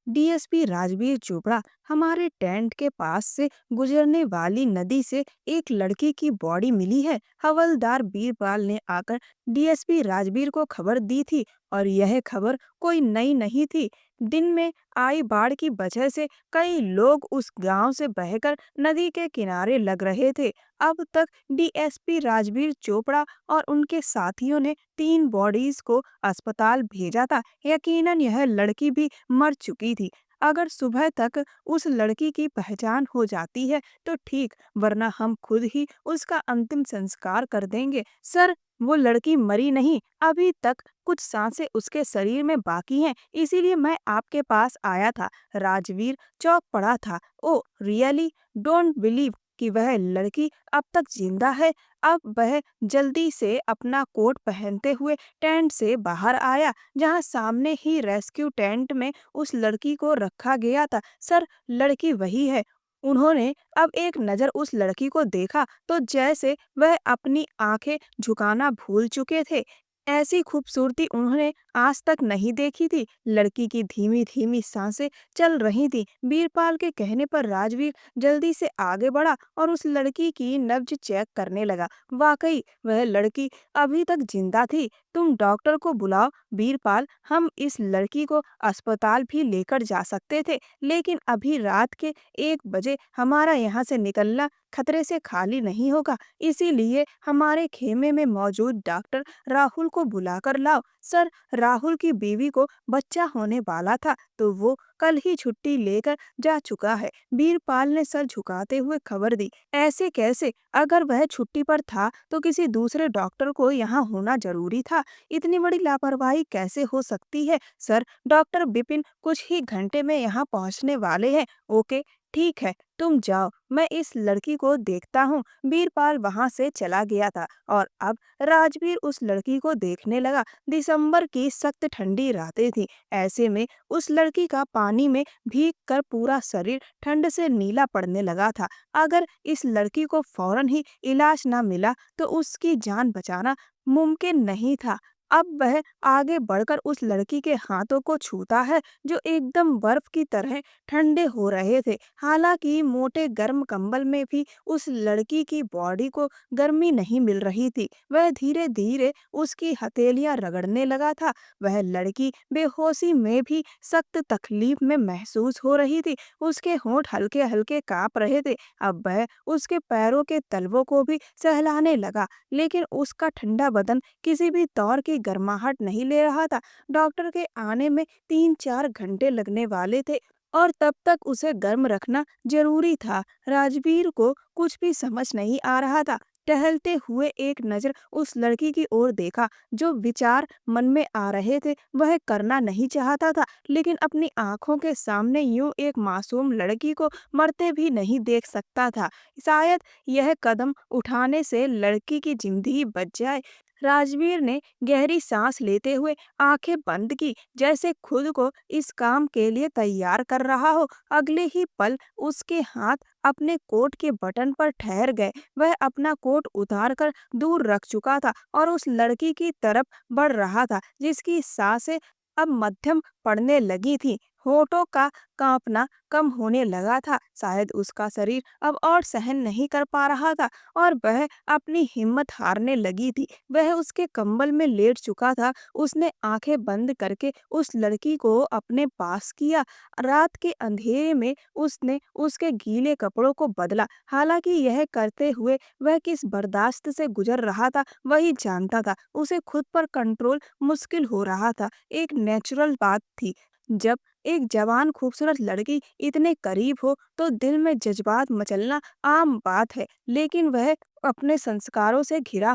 DSP Rajveer Chopra हमारे tent के पास से गुजरने वाली नदी से एक लड़की की बॉडी मिली है। हवलदार बीरपाल ने आकर डीएसपी राजवीर को खबर दी थी और यह खबर कोई नई नहीं थी। दिन में आई बाढ़ की वजह से कई लोग उस गांव से बहकर नदी के किनारे लग रहे थे। अब तक डीएसपी राजवीर चोपड़ा और उनके साथियों ने 3 बॉडीज को अस्पताल भेजा था। यकीनन यह लड़की भी मर चुकी थी। अगर सुबह तक उस लड़की की पहचान हो जाती है तो ठीक, वरना हम खुद ही उसका अंतिम संस्कार कर देंगे। सर, वो लड़की मरी नहीं, अभी तक कुछ सांसें उसके शरीर में बाकी हैं, इसीलिए मैं आपके पास आया था। राजवीर चौंक पड़ा था। ओ रियली, डोंट बिलीव कि वह लड़की अब तक जिंदा है। अब वह जल्दी से अपना कोट पहनते हुए टेंट से बाहर आया, जहां सामने ही रेस्क्यू टेंट में उस लड़की को रखा गया था। सर, लड़की वही है। उन्होंने अब एक नज़र उस लड़की को देखा तो जैसे वह अपनी आंखें झुकाना भूल चुके थे। ऐसी खूबसूरती उन्होंने आज तक नहीं देखी थी। लड़की की धीमी धीमी सांसें चल रही थी। बीरपाल के कहने पर राजवीर जल्दी से आगे बढ़ा और उस लड़की की नब्ज चेक करने लगा। वाकई वह लड़की अभी तक जिंदा थी। तुम डॉक्टर को बुलाओ बीरपाल, हम इस लड़की को अस्पताल भी लेकर जा सकते थे, लेकिन अभी रात के 1 बजे हमारा यहाँ से निकलना खतरे से खाली नहीं होगा। इसीलिए हमारे खेमे में मौजूद डॉक्टर राहुल को बुलाकर लाओ। सर, राहुल की बीवी को बच्चा होने वाला था तो वो कल ही छुट्टी लेकर जा चुका है। बीरपाल ने सर झुकाते हुए खबर दी। ऐसे कैसे? अगर वह छुट्टी पर था तो किसी दूसरे डॉक्टर को यहाँ होना जरूरी था। इतनी बड़ी लापरवाही कैसे हो सकती है? सर, डॉक्टर बिपिन कुछ ही घंटे में यहाँ पहुँचने वाले हैं। ओके, ठीक है, तुम जाओ, मैं इस लड़की को देखता हूँ। बीरपाल वहां से चला गया था और अब राजवीर उस लड़की को देखने लगा। दिसंबर की सख्त ठंडी रातें थी। ऐसे में उस लड़की का पानी में भीग कर पूरा शरीर ठंड से नीला पड़ने लगा था। अगर इस लड़की को फौरन ही इलाज न मिला तो उसकी जान बचाना मुमकिन नहीं था। अब वह आगे बढ़कर उस लड़की के हाथों को छूता है जो एकदम बर्फ की तरह ठंडे हो रहे थे। हालांकि मोटे गर्म कंबल में भी उस लड़की की बॉडी को गर्मी नहीं मिल रही थी। वह धीरे धीरे उसकी हथेलियां रगड़ने लगा था। वह लड़की बेहोशी में भी सख्त तकलीफ में महसूस हो रही थी। उसके होंठ हल्के हल्के कांप रहे थे। अब वह उसके पैरों के तलवों को भी सहलाने लगा, लेकिन उसका ठंडा बदन किसी भी तौर की गर्माहट नहीं ले रहा था। डॉक्टर के आने में 3-4 घंटे लगने वाले थे और तब तक उसे गर्म रखना जरूरी था। राजवीर को कुछ भी समझ नहीं आ रहा था। टहलते हुए एक नजर उस लड़की की ओर देखा। जो विचार मन में आ रहे थे वह करना नहीं चाहता था, लेकिन अपनी आंखों के सामने यूं एक मासूम लड़की को मरते भी नहीं देख सकता था। शायद यह कदम उठाने से लड़की की जिंदगी बच जाए। राजवीर ने गहरी सांस लेते हुए आंखें बंद की, जैसे खुद को इस काम के लिए तैयार कर रहा हो। अगले ही पल उसके हाथ अपने कोट के बटन पर ठहर गए। वह अपना कोट उतारकर दूर रख चुका था और उस लड़की की तरफ बढ़ रहा था जिसकी सांसें अब मध्यम पड़ने लगी थी। होठों का कांपना कम होने लगा था। शायद उसका शरीर अब और सहन नहीं कर पा रहा था और वह अपनी हिम्मत हारने लगी थी। वह उसके कंबल में लेट चुका था। उसने आंखें बंद करके उस लड़की को अपने पास किया। रात के अंधेरे में उसने उसके गीले कपड़ों को बदला। हालांकि यह करते हुए वह किस बर्दाश्त से गुजर रहा था वही जानता था। उसे खुद पर कंट्रोल मुश्किल हो रहा था। एक नेचुरल बात थी, जब एक जवान खूबसूरत लड़की इतने करीब हो तो दिल में जज्बात मचलना आम बात है। लेकिन वह अपने संस्कारों से गिरा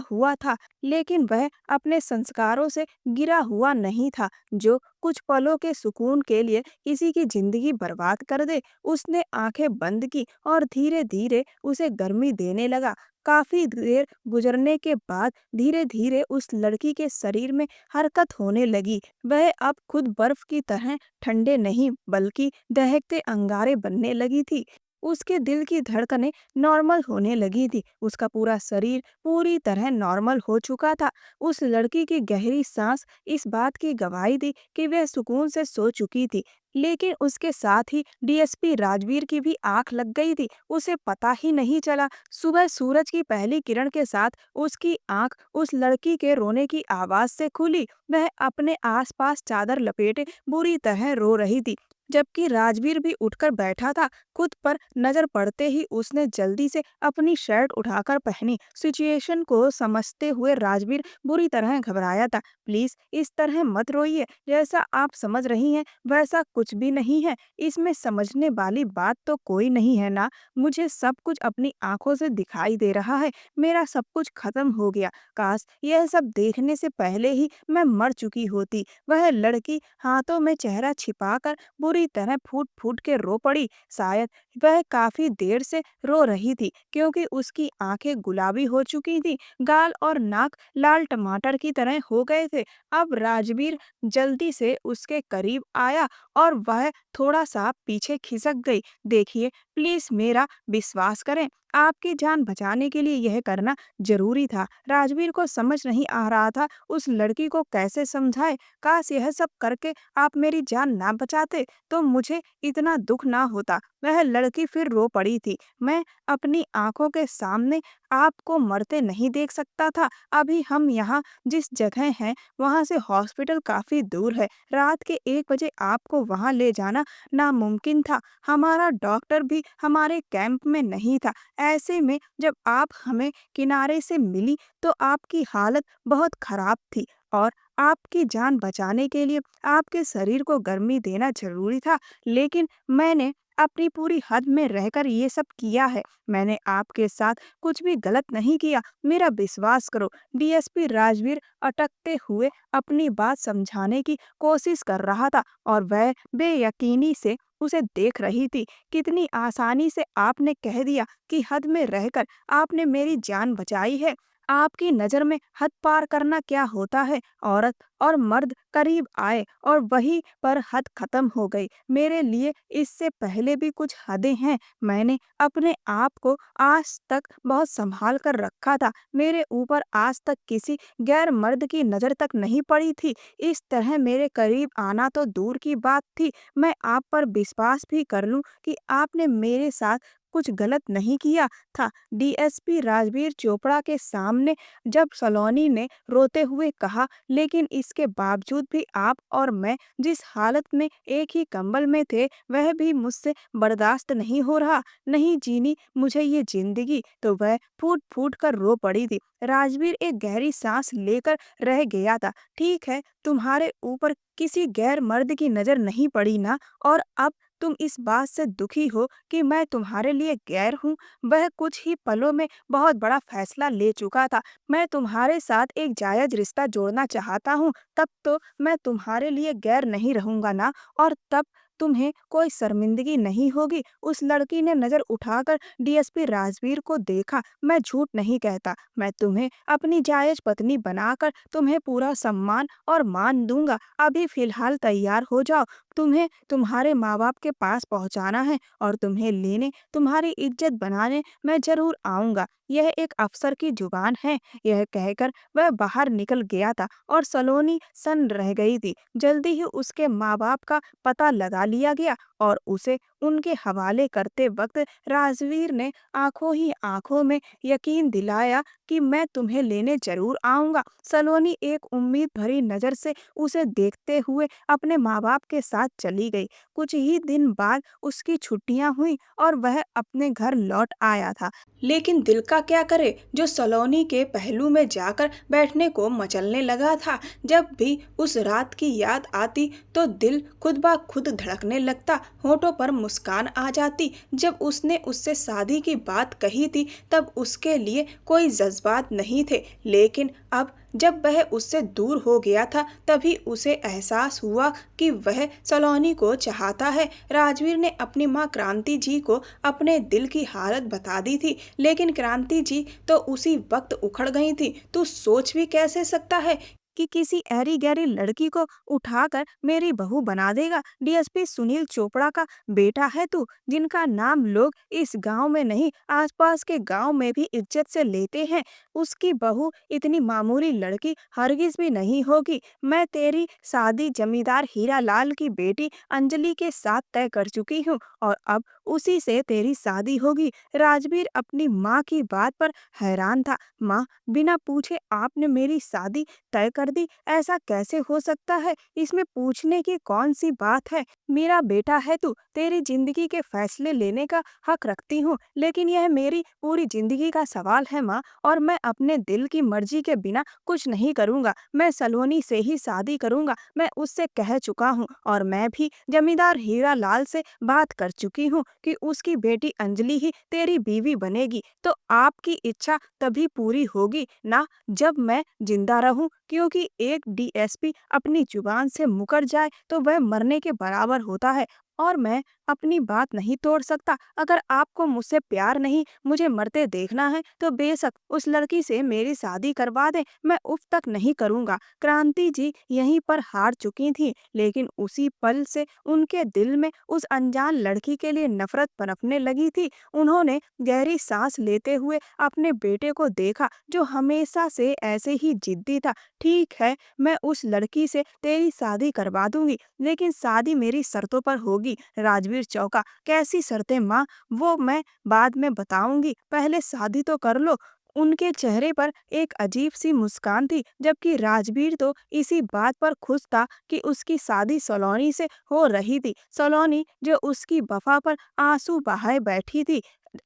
हुआ नहीं था जो कुछ पलों के सुकून के लिए किसी की जिंदगी बर्बाद कर दे। उसने आंखें बंद की और धीरे धीरे उसे गर्मी देने लगा। काफी देर गुजरने के बाद धीरे धीरे उस लड़की के शरीर में हरकत होने लगी। वह अब खुद बर्फ की तरह ठंडे नहीं बल्कि दहकते अंगारे बनने लगी थी। उसके दिल की धड़कनें नॉर्मल होने लगी थी। उसका पूरा शरीर पूरी तरह नॉर्मल हो चुका था। उस लड़की की गहरी सांस इस बात की गवाही दी कि वह सुकून से सो चुकी थी। लेकिन उसके साथ ही डीएसपी राजवीर की भी आंख लग गई थी। उसे पता ही नहीं चला। सुबह सूरज की पहली किरण के साथ उसकी आंख उस लड़की के रोने की आवाज से खुली। वह अपने आसपास चादर लपेटे बुरी तरह रो रही थी, जबकि राजवीर भी उठकर बैठा था। खुद पर नजर पड़ते ही उसने जल्दी से अपनी शर्ट उठाकर पहनी। सिचुएशन को समझते हुए राजवीर बुरी तरह घबराया था। प्लीज इस तरह मत रोइए, जैसा आप समझ रही हैं वैसा कुछ भी नहीं है। इसमें समझने वाली बात तो कोई नहीं है ना। मुझे सब कुछ अपनी आंखों से दिखाई दे रहा है। मेरा सब कुछ खत्म हो गया। काश यह सब देखने से पहले ही मैं मर चुकी होती। वह लड़की हाथों में चेहरा छिपाकर बुरी तरह फूट फूट के रो पड़ी। शायद वह काफी देर से रो रही थी, क्योंकि उसकी आंखें गुलाबी हो चुकी थी, गाल और नाक लाल टमाटर की तरह हो गए थे। अब राजवीर जल्दी से उसके करीब आया और वह थोड़ा सा पीछे खिसक गई। देखिए, प्लीज मेरा विश्वास करें, आपकी जान बचाने के लिए यह करना जरूरी था। राजवीर को समझ नहीं आ रहा था उस लड़की को कैसे समझाए। काश यह सब करके आप मेरी जान ना बचाते तो मुझे इतना दुख ना होता। वह लड़की फिर रो पड़ी थी। मैं अपनी आंखों के सामने आपको मरते नहीं देख सकता था। अभी हम यहाँ जिस जगह हैं वहाँ से हॉस्पिटल काफी दूर है। रात के 1 बजे आपको वहाँ ले जाना नामुमकिन था। हमारा डॉक्टर भी हमारे कैंप में नहीं था। ऐसे में जब आप हमें किनारे से मिली तो आपकी हालत बहुत खराब थी, और आपकी जान बचाने के लिए आपके शरीर को गर्मी देना जरूरी था। लेकिन मैंने अपनी पूरी हद में रहकर ये सब किया है। मैंने आपके साथ कुछ भी गलत नहीं किया, मेरा विश्वास करो। डीएसपी राजवीर अटकते हुए अपनी बात समझाने की कोशिश कर रहा था, और वह बेयकीनी से उसे देख रही थी। कितनी आसानी से आपने कह दिया कि हद में रहकर आपने मेरी जान बचाई है। आपकी नज़र में हद पार करना क्या होता है? औरत और मर्द करीब आए और वहीं पर हद खत्म हो गई। मेरे लिए इससे पहले भी कुछ हदें हैं। मैंने अपने आप को आज तक बहुत संभाल कर रखा था। मेरे ऊपर आज तक किसी गैर मर्द की नज़र तक नहीं पड़ी थी। इस तरह मेरे करीब आना तो दूर की बात थी, मैं आप पर विश्वास भी कर लूं कि आपने मेरे साथ कुछ गलत नहीं किया था। डीएसपी राजवीर चोपड़ा के सामने जब सलोनी ने रोते हुए कहा, लेकिन इसके बावजूद भी आप और मैं जिस हालत में एक ही कंबल में थे वह भी मुझसे बर्दाश्त नहीं हो रहा। नहीं जीनी मुझे ये जिंदगी। तो वह फूट फूट कर रो पड़ी थी। राजवीर एक गहरी सांस लेकर रह गया था। ठीक है, तुम्हारे ऊपर किसी गैर मर्द की नजर नहीं पड़ी ना, और अब तुम इस बात से दुखी हो कि मैं तुम्हारे लिए गैर हूँ। वह कुछ ही पलों में बहुत बड़ा फैसला ले चुका था। मैं तुम्हारे साथ एक जायज रिश्ता जोड़ना चाहता हूँ, तब तो मैं तुम्हारे लिए गैर नहीं रहूंगा ना, और तब तुम्हें कोई शर्मिंदगी नहीं होगी। उस लड़की ने नजर उठाकर डीएसपी राजवीर को देखा। मैं झूठ नहीं कहता, मैं तुम्हें अपनी जायज पत्नी बनाकर तुम्हें पूरा सम्मान और मान दूंगा। अभी फिलहाल तैयार हो जाओ, तुम्हें तुम्हारे माँ बाप के पास पहुंचाना है, और तुम्हें लेने, तुम्हारी इज्जत बनाने मैं जरूर आऊंगा। यह एक अफसर की जुबान है। यह कहकर वह बाहर निकल गया था, और सलोनी सन्न रह गई थी। जल्दी ही उसके माँ बाप का पता लगा लिया गया, और उसे उनके हवाले करते वक्त राजवीर ने आंखों ही आंखों में यकीन दिलाया कि मैं तुम्हें लेने जरूर आऊंगा। सलोनी एक उम्मीद भरी नजर से उसे देखते हुए अपने माँ बाप के साथ चली गई। कुछ ही दिन बाद उसकी छुट्टियां हुई और वह अपने घर लौट आया था। लेकिन दिल का क्या करे, जो सलोनी के पहलू में जाकर बैठने को मचलने लगा था। जब भी उस रात की याद आती तो दिल खुद ब खुद धड़कने लगता, होठों पर मुस्कान आ जाती। जब उसने उससे शादी की बात कही थी तब उसके लिए कोई जज्बात नहीं थे, लेकिन अब जब वह उससे दूर हो गया था तभी उसे एहसास हुआ कि वह सलोनी को चाहता है। राजवीर ने अपनी माँ क्रांति जी को अपने दिल की हालत बता दी थी, लेकिन क्रांति जी तो उसी वक्त उखड़ गई थी। तू सोच भी कैसे सकता है कि किसी ऐरी गैरी लड़की को उठाकर मेरी बहू बना देगा? डीएसपी सुनील चोपड़ा का बेटा है तू, जिनका नाम लोग इस गांव में नहीं आसपास के गांव में भी इज्जत से लेते हैं। उसकी बहू इतनी मामूली लड़की हरगिज भी नहीं होगी। मैं तेरी शादी जमींदार हीरा लाल की बेटी अंजलि के साथ तय कर चुकी हूँ और अब उसी से तेरी शादी होगी। राजवीर अपनी माँ की बात पर हैरान था। माँ, बिना पूछे आपने मेरी शादी तय कर दी, ऐसा कैसे हो सकता है? इसमें पूछने की कौन सी बात है? मेरा बेटा है तू, तेरी जिंदगी के फैसले लेने का हक रखती हूँ, लेकिन यह मेरी पूरी जिंदगी का सवाल है माँ, और मैं अपने दिल की मर्जी के बिना कुछ नहीं करूँगा। मैं सलोनी से ही शादी करूँगा, मैं उससे कह चुका हूँ और मैं भी जमींदार हीरा लाल से बात कर चुकी हूँ कि उसकी बेटी अंजलि ही तेरी बीवी बनेगी। तो आपकी इच्छा तभी पूरी होगी ना जब मैं जिंदा रहूं, क्योंकि एक डीएसपी अपनी जुबान से मुकर जाए तो वह मरने के बराबर होता है और मैं अपनी बात नहीं तोड़ सकता। अगर आपको मुझसे प्यार नहीं, मुझे मरते देखना है तो बेशक उस लड़की से मेरी शादी करवा दें, मैं उफ तक नहीं करूंगा। क्रांति जी यहीं पर हार चुकी थी, लेकिन उसी पल से उनके दिल में उस अनजान लड़की के लिए नफरत पनपने लगी थी। उन्होंने गहरी सांस लेते हुए अपने बेटे को देखा, जो हमेशा से ऐसे ही जिद्दी था। ठीक है, मैं उस लड़की से तेरी शादी करवा दूंगी, लेकिन शादी मेरी शर्तों पर होगी। राजवीर चौंका। कैसी शर्तें माँ? वो मैं बाद में बताऊंगी, पहले शादी तो कर लो। उनके चेहरे पर एक अजीब सी मुस्कान थी, जबकि राजवीर तो इसी बात पर खुश था कि उसकी शादी सलोनी से हो रही थी। सलोनी जो उसकी वफा पर आंसू बहाए बैठी थी,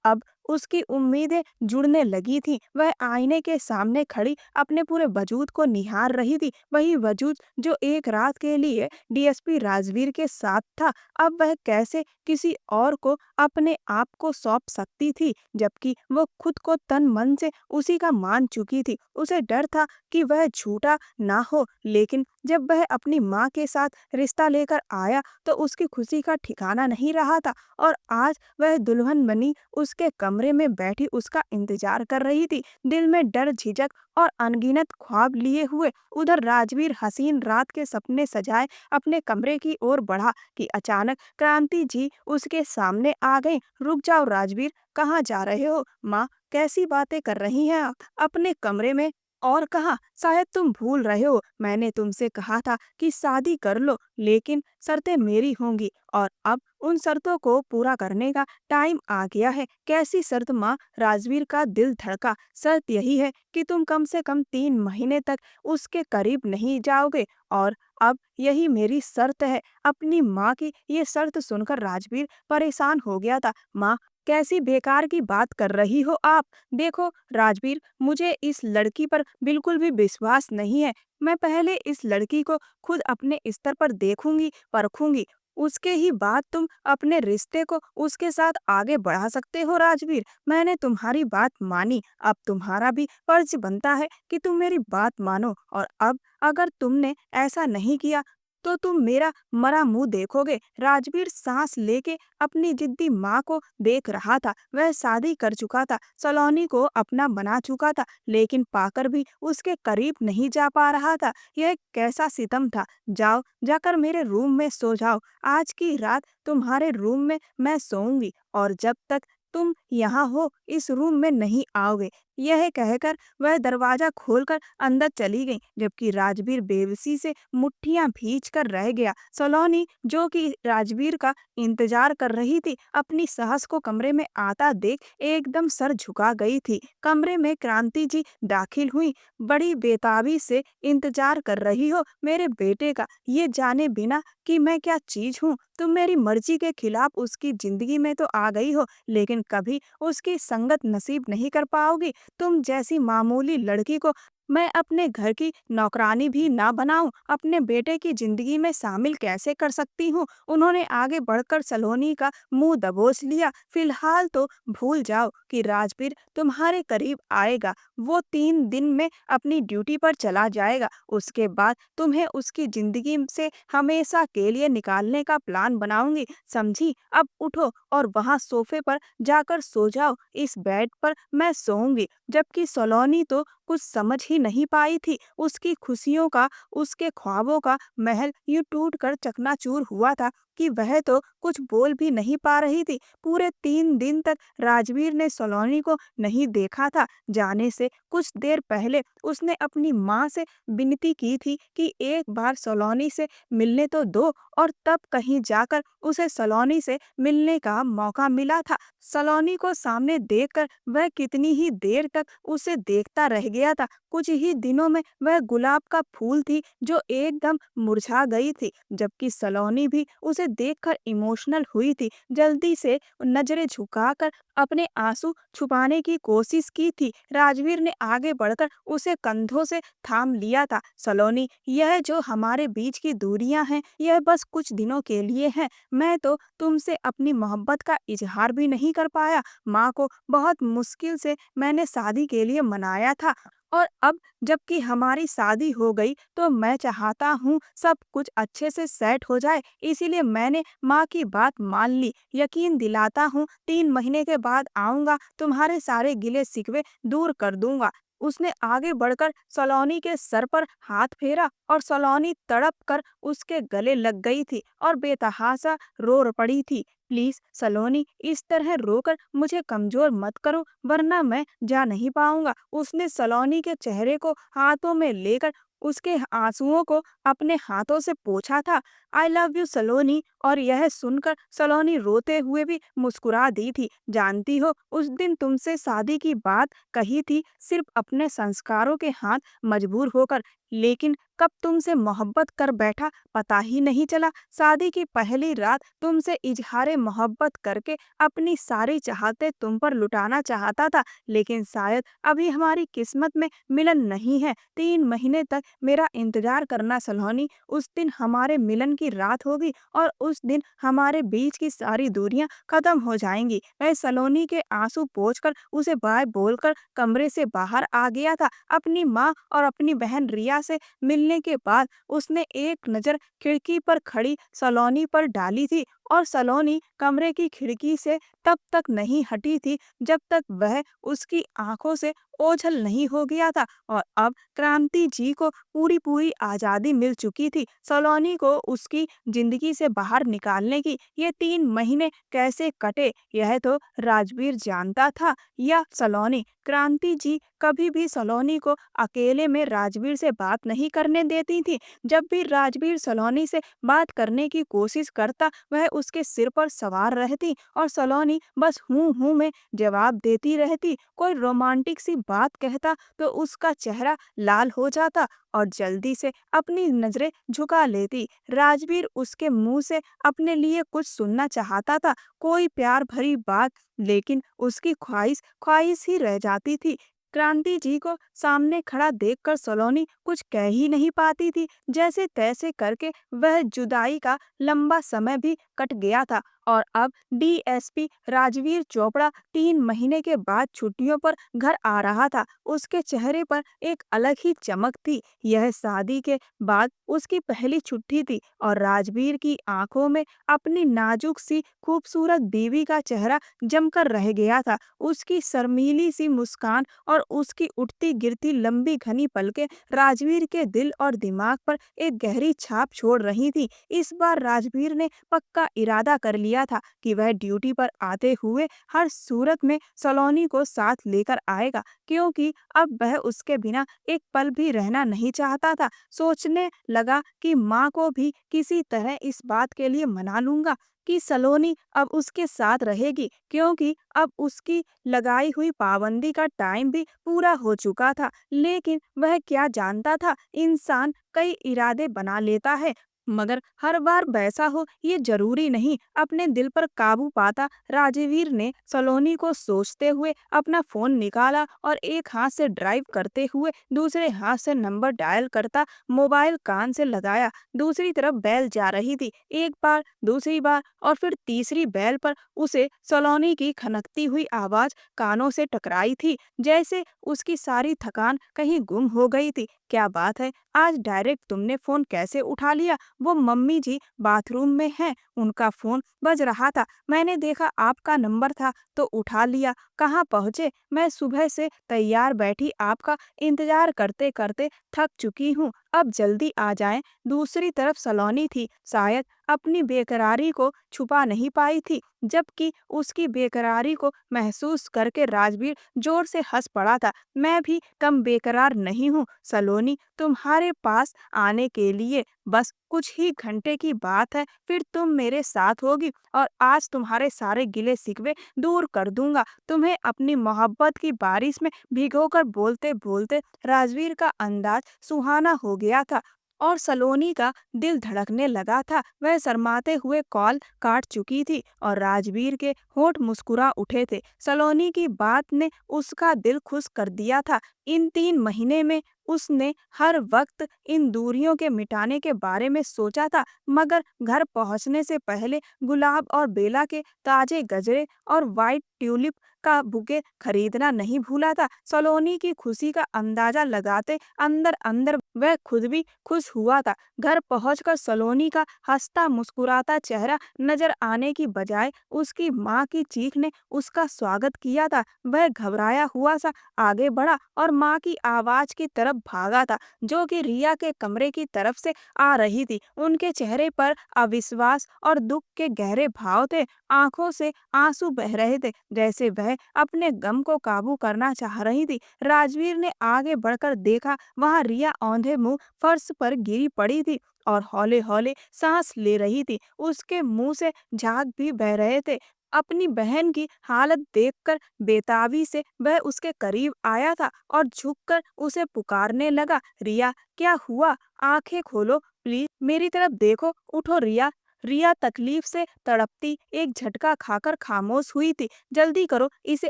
अब उसकी उम्मीदें जुड़ने लगी थीं। वह आईने के सामने खड़ी अपने पूरे वजूद को निहार रही थी, वही वजूद जो एक रात के लिए डीएसपी राजवीर के साथ था। अब वह कैसे किसी और को अपने आप को सौंप सकती थी, जबकि वो खुद को तन मन से उसी का मान चुकी थी। उसे डर था कि वह झूठा ना हो, लेकिन जब वह अपनी माँ के साथ रिश्ता लेकर आया तो उसकी खुशी का ठिकाना नहीं रहा था और आज वह दुल्हन बनी उसके कमरे में बैठी उसका इंतजार कर रही थी, दिल में डर, झिझक और अनगिनत ख्वाब लिए हुए। उधर राजवीर हसीन रात के सपने सजाए अपने कमरे की ओर बढ़ा कि अचानक क्रांति जी उसके सामने आ गई। रुक जाओ राजवीर, कहाँ जा रहे हो? माँ, कैसी बातें कर रही हैं आप? अपने कमरे में और कहाँ? शायद तुम भूल रहे हो, मैंने तुमसे कहा था कि शादी कर लो, लेकिन शर्तें मेरी होंगी और अब उन शर्तों को पूरा करने का टाइम आ गया है। कैसी शर्त माँ? राजवीर का दिल धड़का। शर्त यही है कि तुम कम से कम 3 महीने तक उसके करीब नहीं जाओगे और अब यही मेरी शर्त है। अपनी माँ की ये शर्त सुनकर राजवीर परेशान हो गया था। माँ, कैसी बेकार की बात कर रही हो आप? देखो राजवीर, मुझे इस लड़की पर बिल्कुल भी विश्वास नहीं है। मैं पहले इस लड़की को खुद अपने स्तर पर देखूंगी, परखूंगी, उसके ही बाद तुम अपने रिश्ते को उसके साथ आगे बढ़ा सकते हो। राजवीर, मैंने तुम्हारी बात मानी, अब तुम्हारा भी फर्ज बनता है कि तुम मेरी बात मानो और अब अगर तुमने ऐसा नहीं किया तो तुम मेरा मरा मुंह देखोगे। राजवीर सांस लेके अपनी जिद्दी माँ को देख रहा था। वह शादी कर चुका था, सलोनी को अपना बना चुका था, लेकिन पाकर भी उसके करीब नहीं जा पा रहा था। यह कैसा सितम था? जाओ, जाकर मेरे रूम में सो जाओ। आज की रात तुम्हारे रूम में मैं सोऊंगी और जब तक तुम यहाँ हो इस रूम में नहीं आओगे। यह कहकर वह दरवाजा खोलकर अंदर चली गई, जबकि राजवीर बेबसी से मुट्ठियां भींच कर रह गया। सलोनी, जो कि राजवीर का इंतजार कर रही थी, अपनी सास को कमरे में आता देख एकदम सर झुका गई थी। कमरे में क्रांति जी दाखिल हुई। बड़ी बेताबी से इंतजार कर रही हो मेरे बेटे का, ये जाने बिना कि मैं क्या चीज हूँ। तुम मेरी मर्जी के खिलाफ उसकी जिंदगी में तो आ गई हो, लेकिन कभी उसकी संगत नसीब नहीं कर पाओगी। तुम जैसी मामूली लड़की को मैं अपने घर की नौकरानी भी ना बनाऊं, अपने बेटे की जिंदगी में शामिल कैसे कर सकती हूँ? उन्होंने आगे बढ़कर सलोनी का मुंह दबोच लिया। फिलहाल तो भूल जाओ कि राजवीर तुम्हारे करीब आएगा। वो 3 दिन में अपनी ड्यूटी पर चला जाएगा। उसके बाद तुम्हें उसकी जिंदगी से हमेशा के लिए निकालने का प्लान बनाऊंगी, समझी? अब उठो और वहां सोफे पर जाकर सो जाओ। इस बेड पर मैं सोऊंगी, जबकि सलोनी तो कुछ समझ ही नहीं पाई थी। उसकी खुशियों का, उसके ख्वाबों का महल यूं टूट कर चकनाचूर हुआ था कि वह तो कुछ बोल भी नहीं पा रही थी। पूरे 3 दिन तक राजवीर ने सलोनी को नहीं देखा था। जाने से कुछ देर पहले उसने अपनी माँ से विनती की थी कि एक बार सलोनी से मिलने तो दो, और तब कहीं जाकर उसे सलोनी से मिलने का मौका मिला था। सलोनी को सामने देखकर वह कितनी ही देर तक उसे देखता रह गया था। कुछ ही दिनों में वह गुलाब का फूल थी जो एकदम मुरझा गई थी। जबकि सलोनी भी उसे देखकर इमोशनल हुई थी। जल्दी से नजरें झुकाकर अपने आंसू छुपाने की कोशिश की थी। राजवीर ने आगे बढ़कर उसे कंधों से थाम लिया था। सलोनी, यह जो हमारे बीच की दूरियां हैं, यह बस कुछ दिनों के लिए हैं। मैं तो तुमसे अपनी मोहब्बत का इजहार भी नहीं कर पाया। माँ को बहुत मुश्किल से मैंने शादी के लिए मनाया था, और अब जबकि हमारी शादी हो गई तो मैं चाहता हूँ सब कुछ अच्छे से सेट हो जाए। इसीलिए मैंने माँ की बात मान ली। यकीन दिलाता हूँ 3 महीने के बाद आऊंगा, तुम्हारे सारे गिले शिकवे दूर कर दूंगा। उसने आगे बढ़कर सलोनी के सर पर हाथ फेरा, और सलोनी तड़प कर उसके गले लग गई थी और बेतहासा रो पड़ी थी। प्लीज सलोनी, इस तरह रोकर मुझे कमजोर मत करो, वरना मैं जा नहीं पाऊंगा। उसने सलोनी के चेहरे को हाथों में लेकर उसके आंसुओं को अपने हाथों से पोंछा था। आई लव यू सलोनी। और यह सुनकर सलोनी रोते हुए भी मुस्कुरा दी थी। जानती हो, उस दिन तुमसे शादी की बात कही थी सिर्फ अपने संस्कारों के हाथ मजबूर होकर, लेकिन कब तुमसे मोहब्बत कर बैठा पता ही नहीं चला। शादी की पहली रात तुमसे इजहार मोहब्बत करके अपनी सारी चाहते तुम पर लुटाना चाहता था, लेकिन शायद अभी हमारी किस्मत में मिलन नहीं है। 3 महीने तक मेरा इंतजार करना सलोनी। उस दिन हमारे मिलन की रात होगी, और उस दिन हमारे बीच की सारी दूरियां खत्म हो जाएंगी। मैं सलोनी के आंसू पोंछकर उसे बाय बोलकर कमरे से बाहर आ गया था। अपनी माँ और अपनी बहन रिया से मिलने के बाद उसने एक नज़र खिड़की पर खड़ी सलोनी पर डाली थी, और सलोनी कमरे की खिड़की से तब तक नहीं हटी थी जब तक वह उसकी आंखों से ओझल नहीं हो गया था। और अब क्रांति जी को पूरी पूरी आज़ादी मिल चुकी थी। सलोनी को उसकी जिंदगी से बाहर निकालने की ये 3 महीने कैसे कटे, यह तो राजवीर जानता था, या सलोनी। क्रांति जी कभी भी सलोनी को अकेले में राजवीर से बात नहीं करने देती थी। जब भी राजवीर सलोनी से बात करने की कोशिश करता, वह उसके सिर पर सवार रहती और सलोनी बस हूँ में जवाब देती रहती। कोई रोमांटिक सी बात कहता तो उसका चेहरा लाल हो जाता और जल्दी से अपनी नजरें झुका लेती। राजवीर उसके मुंह से अपने लिए कुछ सुनना चाहता था, कोई प्यार भरी बात, लेकिन उसकी ख्वाहिश ख्वाहिश ही रह जाती थी। क्रांति जी को सामने खड़ा देखकर सलोनी कुछ कह ही नहीं पाती थी। जैसे तैसे करके वह जुदाई का लंबा समय भी कट गया था, और अब डीएसपी राजवीर चोपड़ा 3 महीने के बाद छुट्टियों पर घर आ रहा था। उसके चेहरे पर एक अलग ही चमक थी। यह शादी के बाद उसकी पहली छुट्टी थी, और राजवीर की आंखों में अपनी नाजुक सी खूबसूरत बीवी का चेहरा जमकर रह गया था। उसकी शर्मीली सी मुस्कान और उसकी उठती गिरती लंबी घनी पलकें राजवीर के दिल और दिमाग पर एक गहरी छाप छोड़ रही थी। इस बार राजवीर ने पक्का इरादा कर लिया था कि वह ड्यूटी पर आते हुए हर सूरत में सलोनी को साथ लेकर आएगा, क्योंकि अब वह उसके बिना एक पल भी रहना नहीं चाहता था। सोचने लगा कि माँ को भी किसी तरह इस बात के लिए मना लूंगा कि सलोनी अब उसके साथ रहेगी, क्योंकि अब उसकी लगाई हुई पाबंदी का टाइम भी पूरा हो चुका था। लेकिन वह क्या जानता था, इंसान कई इरादे बना लेता है, मगर हर बार वैसा हो ये जरूरी नहीं। अपने दिल पर काबू पाता राजवीर ने सलोनी को सोचते हुए अपना फोन निकाला और एक हाथ से ड्राइव करते हुए दूसरे हाथ से नंबर डायल करता मोबाइल कान से लगाया। दूसरी तरफ बेल जा रही थी। एक बार, दूसरी बार और फिर तीसरी बेल पर उसे सलोनी की खनकती हुई आवाज कानों से टकराई थी, जैसे उसकी सारी थकान कहीं गुम हो गई थी। क्या बात है, आज डायरेक्ट तुमने फोन कैसे उठा लिया? वो मम्मी जी बाथरूम में हैं, उनका फोन बज रहा था। मैंने देखा आपका नंबर था तो उठा लिया। कहाँ पहुँचे? मैं सुबह से तैयार बैठी आपका इंतजार करते करते थक चुकी हूँ। अब जल्दी आ जाएं। दूसरी तरफ सलोनी थी, शायद अपनी बेकरारी को छुपा नहीं पाई थी, जबकि उसकी बेकरारी को महसूस करके राजवीर जोर से हंस पड़ा था। मैं भी कम बेकरार नहीं हूँ सलोनी, तुम्हारे पास आने के लिए बस कुछ ही घंटे की बात है, फिर तुम मेरे साथ होगी और आज तुम्हारे सारे गिले शिकवे दूर कर दूंगा। तुम्हें अपनी मोहब्बत की बारिश में भिगोकर बोलते बोलते राजवीर का अंदाज सुहाना हो गया था और सलोनी का दिल धड़कने लगा था। वह शर्माते हुए कॉल काट चुकी थी और राजवीर के होंठ मुस्कुरा उठे थे। सलोनी की बात ने उसका दिल खुश कर दिया था। इन 3 महीने में उसने हर वक्त इन दूरियों के मिटाने के बारे में सोचा था, मगर घर पहुंचने से पहले गुलाब और बेला के ताजे गजरे और वाइट ट्यूलिप का बुके खरीदना नहीं भूला था। सलोनी की खुशी का अंदाजा लगाते अंदर अंदर वह खुद भी खुश हुआ था। घर पहुंचकर सलोनी का हंसता मुस्कुराता चेहरा नजर आने की बजाय उसकी माँ की चीख ने उसका स्वागत किया था। वह घबराया हुआ सा आगे बढ़ा और माँ की आवाज की तरफ भागा था, जो कि रिया के कमरे की तरफ से आ रही थी। उनके चेहरे पर अविश्वास और दुख के गहरे भाव थे। आंखों से आंसू बह रहे थे, जैसे वह अपने गम को काबू करना चाह रही थी। राजवीर ने आगे बढ़कर देखा, वहां रिया औंधे मुंह फर्श पर गिरी पड़ी थी और हौले हौले सांस ले रही थी। उसके मुंह से झाग भी बह रहे थे। अपनी बहन की हालत देखकर बेताबी से वह उसके करीब आया था और झुककर उसे पुकारने लगा, रिया क्या हुआ? आंखें खोलो प्लीज, मेरी तरफ देखो, उठो रिया। रिया तकलीफ से तड़पती एक झटका खाकर खामोश हुई थी। जल्दी करो, इसे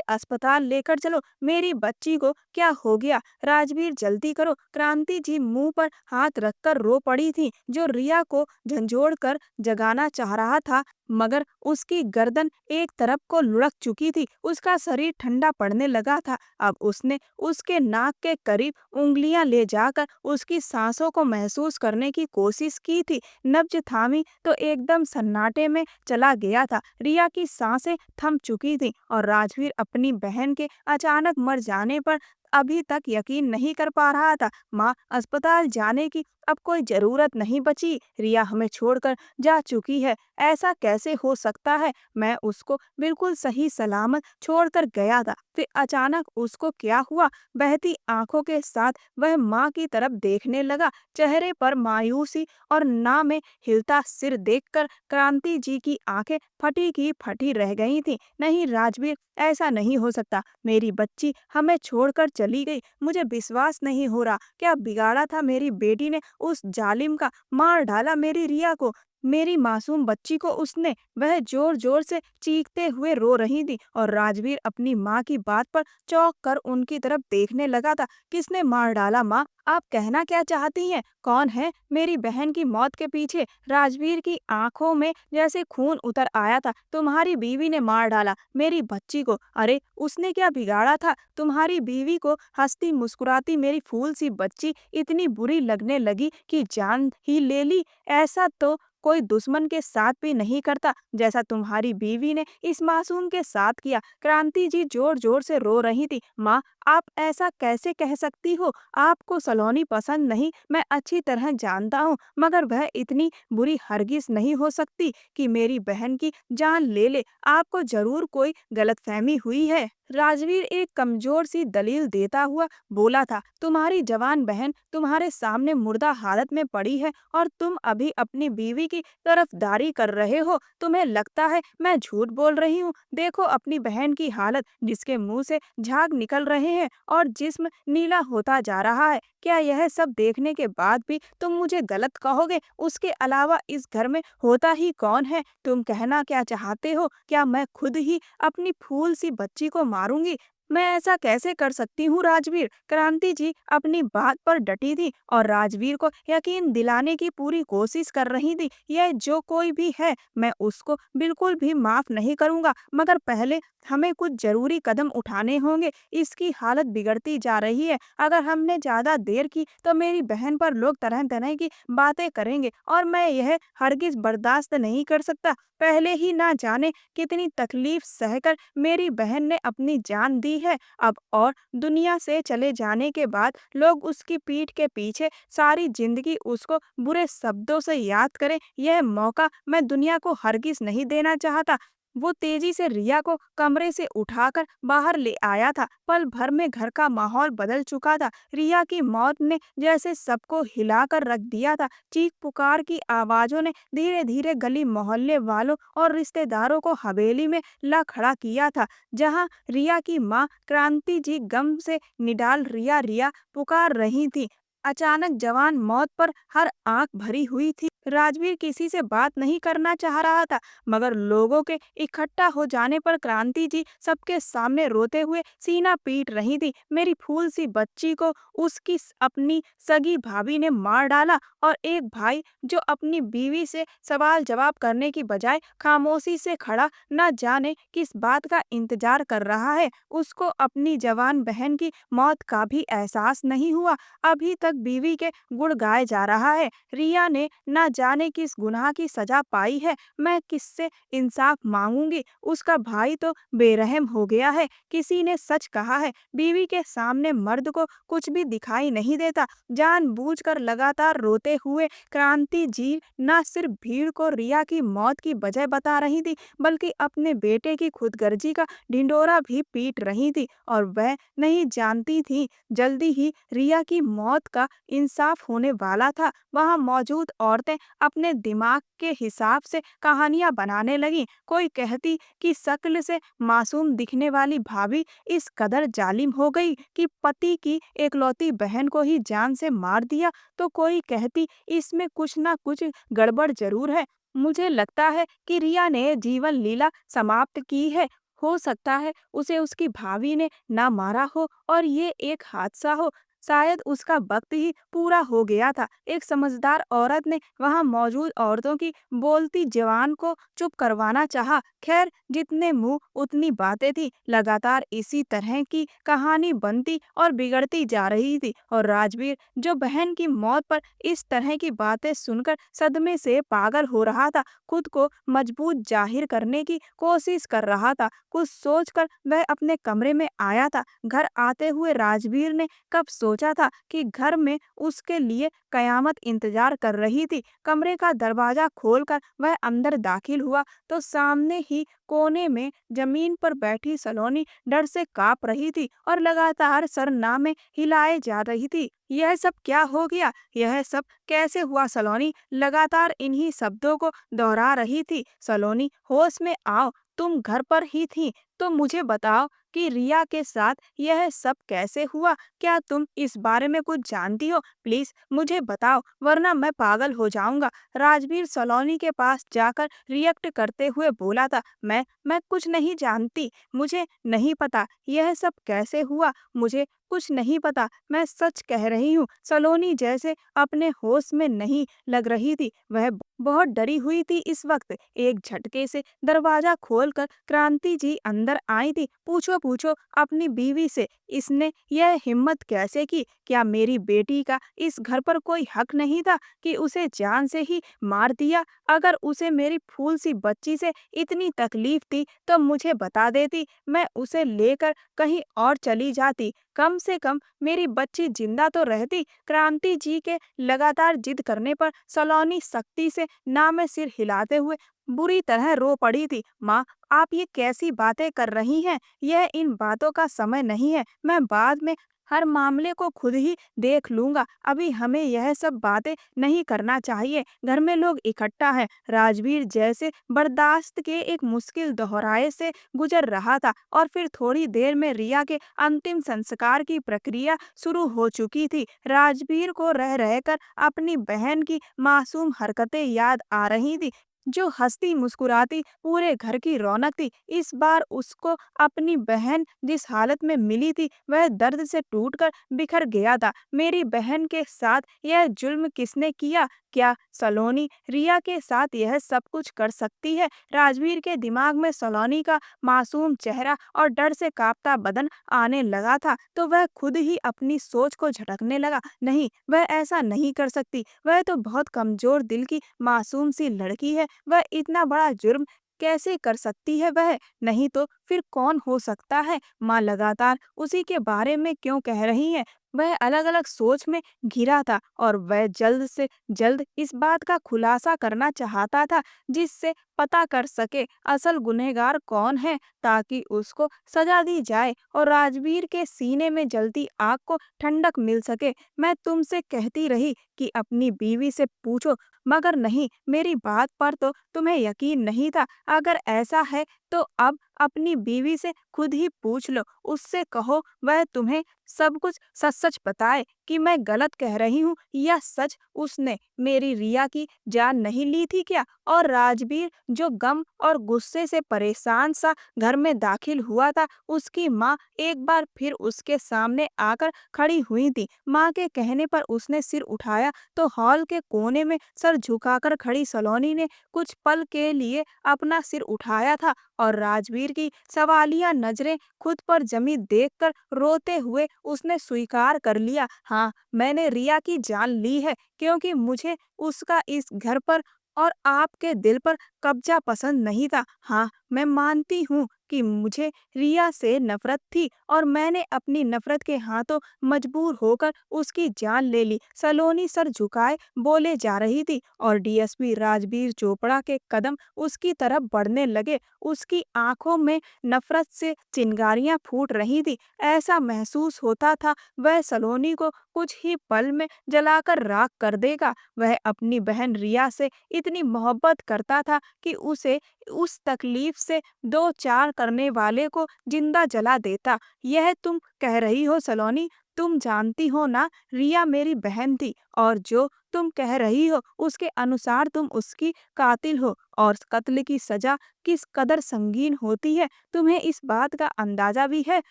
अस्पताल लेकर चलो, मेरी बच्ची को क्या हो गया? राजवीर जल्दी करो। क्रांति जी मुंह पर हाथ रखकर रो पड़ी थी, जो रिया को झंझोड़ कर जगाना चाह रहा था, मगर उसकी गर्दन एक तरफ को लुढ़क चुकी थी। उसका शरीर ठंडा पड़ने लगा था। अब उसने उसके नाक के करीब उंगलियां ले जाकर उसकी सांसों को महसूस करने की कोशिश की थी। नब्ज थामी तो एकदम सन्नाटे में चला गया था। रिया की सांसें थम चुकी थीं और राजवीर अपनी बहन के अचानक मर जाने पर अभी तक यकीन नहीं कर पा रहा था। माँ, अस्पताल जाने की अब कोई जरूरत नहीं बची। रिया हमें छोड़कर जा चुकी है। ऐसा कैसे हो सकता है? मैं उसको बिल्कुल सही सलामत छोड़कर गया था, फिर अचानक उसको क्या हुआ? बहती आंखों के साथ वह माँ की तरफ देखने लगा। चेहरे पर मायूसी और ना में हिलता सिर देखकर क्रांति जी की आंखें फटी की फटी रह गई थीं। नहीं राजवीर, ऐसा नहीं हो सकता। मेरी बच्ची हमें छोड़कर चली गई। मुझे विश्वास नहीं हो रहा। क्या बिगाड़ा था मेरी बेटी ने उस जालिम का? मार डाला मेरी रिया को, मेरी मासूम बच्ची को उसने। वह जोर जोर से चीखते हुए रो रही थी और राजवीर अपनी माँ की बात पर चौंक कर उनकी तरफ देखने लगा था। किसने मार डाला माँ? आप कहना क्या चाहती हैं? कौन है मेरी बहन की मौत के पीछे? राजवीर की आंखों में जैसे खून उतर आया था। तुम्हारी बीवी ने मार डाला मेरी बच्ची को। अरे उसने क्या बिगाड़ा था? तुम्हारी बीवी को हंसती मुस्कुराती मेरी फूल सी बच्ची इतनी बुरी लगने लगी कि जान ही ले ली। ऐसा तो कोई दुश्मन के साथ भी नहीं करता, जैसा तुम्हारी बीवी ने इस मासूम के साथ किया। क्रांति जी जोर जोर से रो रही थी। माँ, आप ऐसा कैसे कह सकती हो? आपको सलोनी पसंद नहीं, मैं अच्छी तरह जानता हूँ, मगर वह इतनी बुरी हरगिज नहीं हो सकती कि मेरी बहन की जान ले ले। आपको जरूर कोई गलतफहमी हुई है। राजवीर एक कमजोर सी दलील देता हुआ बोला था, तुम्हारी जवान बहन तुम्हारे सामने मुर्दा हालत में पड़ी है और तुम अभी अपनी बीवी की तरफदारी कर रहे हो। तुम्हें लगता है मैं झूठ बोल रही हूँ? देखो अपनी बहन की हालत, जिसके मुंह से झाग निकल रहे हैं और जिस्म नीला होता जा रहा है। क्या यह सब देखने के बाद भी तुम मुझे गलत कहोगे? उसके अलावा इस घर में होता ही कौन है? तुम कहना क्या चाहते हो? क्या मैं खुद ही अपनी फूल सी बच्ची को मारूंगी? मैं ऐसा कैसे कर सकती हूँ राजवीर? क्रांति जी अपनी बात पर डटी थी और राजवीर को यकीन दिलाने की पूरी कोशिश कर रही थी। यह जो कोई भी है, मैं उसको बिल्कुल भी माफ नहीं करूंगा, मगर पहले हमें कुछ जरूरी कदम उठाने होंगे। इसकी हालत बिगड़ती जा रही है। अगर हमने ज्यादा देर की तो मेरी बहन पर लोग तरह तरह की बातें करेंगे और मैं यह हरगिज बर्दाश्त नहीं कर सकता। पहले ही ना जाने कितनी तकलीफ सहकर मेरी बहन ने अपनी जान दी है। अब और दुनिया से चले जाने के बाद लोग उसकी पीठ के पीछे सारी जिंदगी उसको बुरे शब्दों से याद करें, यह मौका मैं दुनिया को हरगिज नहीं देना चाहता। वो तेजी से रिया को कमरे से उठाकर बाहर ले आया था। पल भर में घर का माहौल बदल चुका था। रिया की मौत ने जैसे सबको हिलाकर रख दिया था। चीख पुकार की आवाजों ने धीरे धीरे गली मोहल्ले वालों और रिश्तेदारों को हवेली में ला खड़ा किया था। जहां रिया की माँ क्रांति जी गम से निडाल रिया रिया पुकार रही थी। अचानक जवान मौत पर हर आंख भरी हुई थी। राजवीर किसी से बात नहीं करना चाह रहा था, मगर लोगों के इकट्ठा हो जाने पर क्रांति जी सबके सामने रोते हुए सीना पीट रही थी। मेरी फूल सी बच्ची को उसकी अपनी सगी भाभी ने मार डाला, और एक भाई जो अपनी बीवी से सवाल जवाब करने की बजाय खामोशी से खड़ा न जाने किस बात का इंतजार कर रहा है। उसको अपनी जवान बहन की मौत का भी एहसास नहीं हुआ। अभी तक बीवी के गुण गाए जा रहा है। रिया ने न जाने किस गुनाह की सजा पाई है। मैं किससे इंसाफ मांगूंगी? उसका भाई तो बेरहम हो गया है। किसी ने सच कहा है, बीवी के सामने मर्द को कुछ भी दिखाई नहीं देता। जानबूझकर लगातार रोते हुए क्रांति जी न सिर्फ भीड़ को रिया की मौत की वजह बता रही थी, बल्कि अपने बेटे की खुदगर्जी का ढिंडोरा भी पीट रही थी। और वह नहीं जानती थी, जल्दी ही रिया की मौत का इंसाफ होने वाला था। वहां मौजूद औरतें अपने दिमाग के हिसाब से कहानियां बनाने लगीं। कोई कहती कि शक्ल से मासूम दिखने वाली भाभी इस कदर जालिम हो गई कि पति की एकलौती बहन को ही जान से मार दिया, तो कोई कहती इसमें कुछ ना कुछ गड़बड़ जरूर है। मुझे लगता है कि रिया ने जीवन लीला समाप्त की है। हो सकता है उसे उसकी भाभी ने ना मारा हो और ये एक हादसा हो। शायद उसका वक्त ही पूरा हो गया था। एक समझदार औरत ने वहां मौजूद औरतों की बोलती जवान को चुप करवाना चाहा। खैर, जितने मुंह उतनी बातें थी। लगातार इसी तरह की कहानी बनती और बिगड़ती जा रही थी, और राजवीर जो बहन की मौत पर इस तरह की बातें सुनकर सदमे से पागल हो रहा था, खुद को मजबूत जाहिर करने की कोशिश कर रहा था। कुछ सोचकर वह अपने कमरे में आया था। घर आते हुए राजवीर ने कब सोचा था कि घर में उसके लिए कयामत इंतजार कर रही थी। कमरे का दरवाजा खोलकर वह अंदर दाखिल हुआ तो सामने ही कोने में जमीन पर बैठी सलोनी डर से कांप रही थी और लगातार सरनामे हिलाए जा रही थी। यह सब क्या हो गया? यह सब कैसे हुआ सलोनी? लगातार इन्हीं शब्दों को दोहरा रही थी। सलोनी, होश में आओ, तुम घर पर ही थी तो मुझे बताओ कि रिया के साथ यह सब कैसे हुआ? क्या तुम इस बारे में कुछ जानती हो? प्लीज मुझे बताओ, वरना मैं पागल हो जाऊंगा। राजवीर सलोनी के पास जाकर रिएक्ट करते हुए बोला था, मैं कुछ नहीं जानती। मुझे नहीं पता यह सब कैसे हुआ। मुझे कुछ नहीं पता, मैं सच कह रही हूँ। सलोनी जैसे अपने होश में नहीं लग रही थी। वह बहुत डरी हुई थी इस वक्त। एक झटके से दरवाजा खोलकर क्रांति जी अंदर आई थी। पूछो पूछो अपनी बीवी से, इसने यह हिम्मत कैसे की? क्या मेरी बेटी का इस घर पर कोई हक नहीं था कि उसे जान से ही मार दिया? अगर उसे मेरी फूल सी बच्ची से इतनी तकलीफ थी तो मुझे बता देती, मैं उसे लेकर कहीं और चली जाती। कम से कम मेरी बच्ची जिंदा तो रहती। क्रांति जी के लगातार जिद करने पर सलोनी सख्ती से ना में सिर हिलाते हुए बुरी तरह रो पड़ी थी। माँ, आप ये कैसी बातें कर रही हैं? यह इन बातों का समय नहीं है। मैं बाद में हर मामले को खुद ही देख लूंगा। अभी हमें यह सब बातें नहीं करना चाहिए। घर में लोग इकट्ठा हैं। राजवीर जैसे बर्दाश्त के एक मुश्किल दोहराए से गुजर रहा था, और फिर थोड़ी देर में रिया के अंतिम संस्कार की प्रक्रिया शुरू हो चुकी थी। राजवीर को रह रहकर अपनी बहन की मासूम हरकतें याद आ रही थी। जो हंसती मुस्कुराती पूरे घर की रौनक थी, इस बार उसको अपनी बहन जिस हालत में मिली थी वह दर्द से टूटकर बिखर गया था। मेरी बहन के साथ यह जुल्म किसने किया? क्या सलोनी रिया के साथ यह सब कुछ कर सकती है? राजवीर के दिमाग में सलोनी का मासूम चेहरा और डर से कांपता बदन आने लगा था, तो वह खुद ही अपनी सोच को झटकने लगा। नहीं, वह ऐसा नहीं कर सकती। वह तो बहुत कमजोर दिल की मासूम सी लड़की है। वह इतना बड़ा जुर्म कैसे कर सकती है वह? नहीं तो फिर कौन हो सकता है? माँ लगातार उसी के बारे में क्यों कह रही है? वह अलग अलग सोच में घिरा था और वह जल्द से जल्द इस बात का खुलासा करना चाहता था, जिससे पता कर सके असल गुनहगार कौन है, ताकि उसको सजा दी जाए और राजवीर के सीने में जलती आग को ठंडक मिल सके। मैं तुमसे कहती रही कि अपनी बीवी से पूछो, मगर नहीं, मेरी बात पर तो तुम्हें यकीन नहीं था। अगर ऐसा है तो अब अपनी बीवी से खुद ही पूछ लो, उससे कहो वह तुम्हें सब कुछ सच सच बताए कि मैं गलत कह रही हूँ या सच उसने मेरी रिया की जान नहीं ली थी क्या? और राजवीर जो गम और गुस्से से परेशान सा घर में दाखिल हुआ था, उसकी माँ एक बार फिर उसके सामने आकर खड़ी हुई थी। माँ के कहने पर उसने सिर उठाया तो हॉल के कोने में सर झुकाकर खड़ी सलोनी ने कुछ पल के लिए अपना सिर उठाया था और राजवीर की सवालिया नजरें खुद पर जमी देखकर रोते हुए उसने स्वीकार कर लिया, हाँ, मैंने रिया की जान ली है, क्योंकि मुझे उसका इस घर पर और आपके दिल पर कब्जा पसंद नहीं था। हाँ, मैं मानती हूँ कि मुझे रिया से नफरत थी और मैंने अपनी नफरत के हाथों मजबूर होकर उसकी जान ले ली। सलोनी सर झुकाए बोले जा रही थी और डीएसपी राजवीर चोपड़ा के कदम उसकी तरफ बढ़ने लगे। उसकी आंखों में नफरत से चिंगारियां फूट रही थी। ऐसा महसूस होता था वह सलोनी को कुछ ही पल में जलाकर राख कर देगा। वह अपनी बहन रिया से इतनी मोहब्बत करता था कि उसे उस तकलीफ से दो चार करने वाले को जिंदा जला देता। यह तुम कह रही हो सलोनी? तुम जानती हो ना, रिया मेरी बहन थी और जो तुम कह रही हो उसके अनुसार तुम उसकी कातिल हो और कत्ल की सजा किस कदर संगीन होती है तुम्हें इस बात का अंदाजा भी है?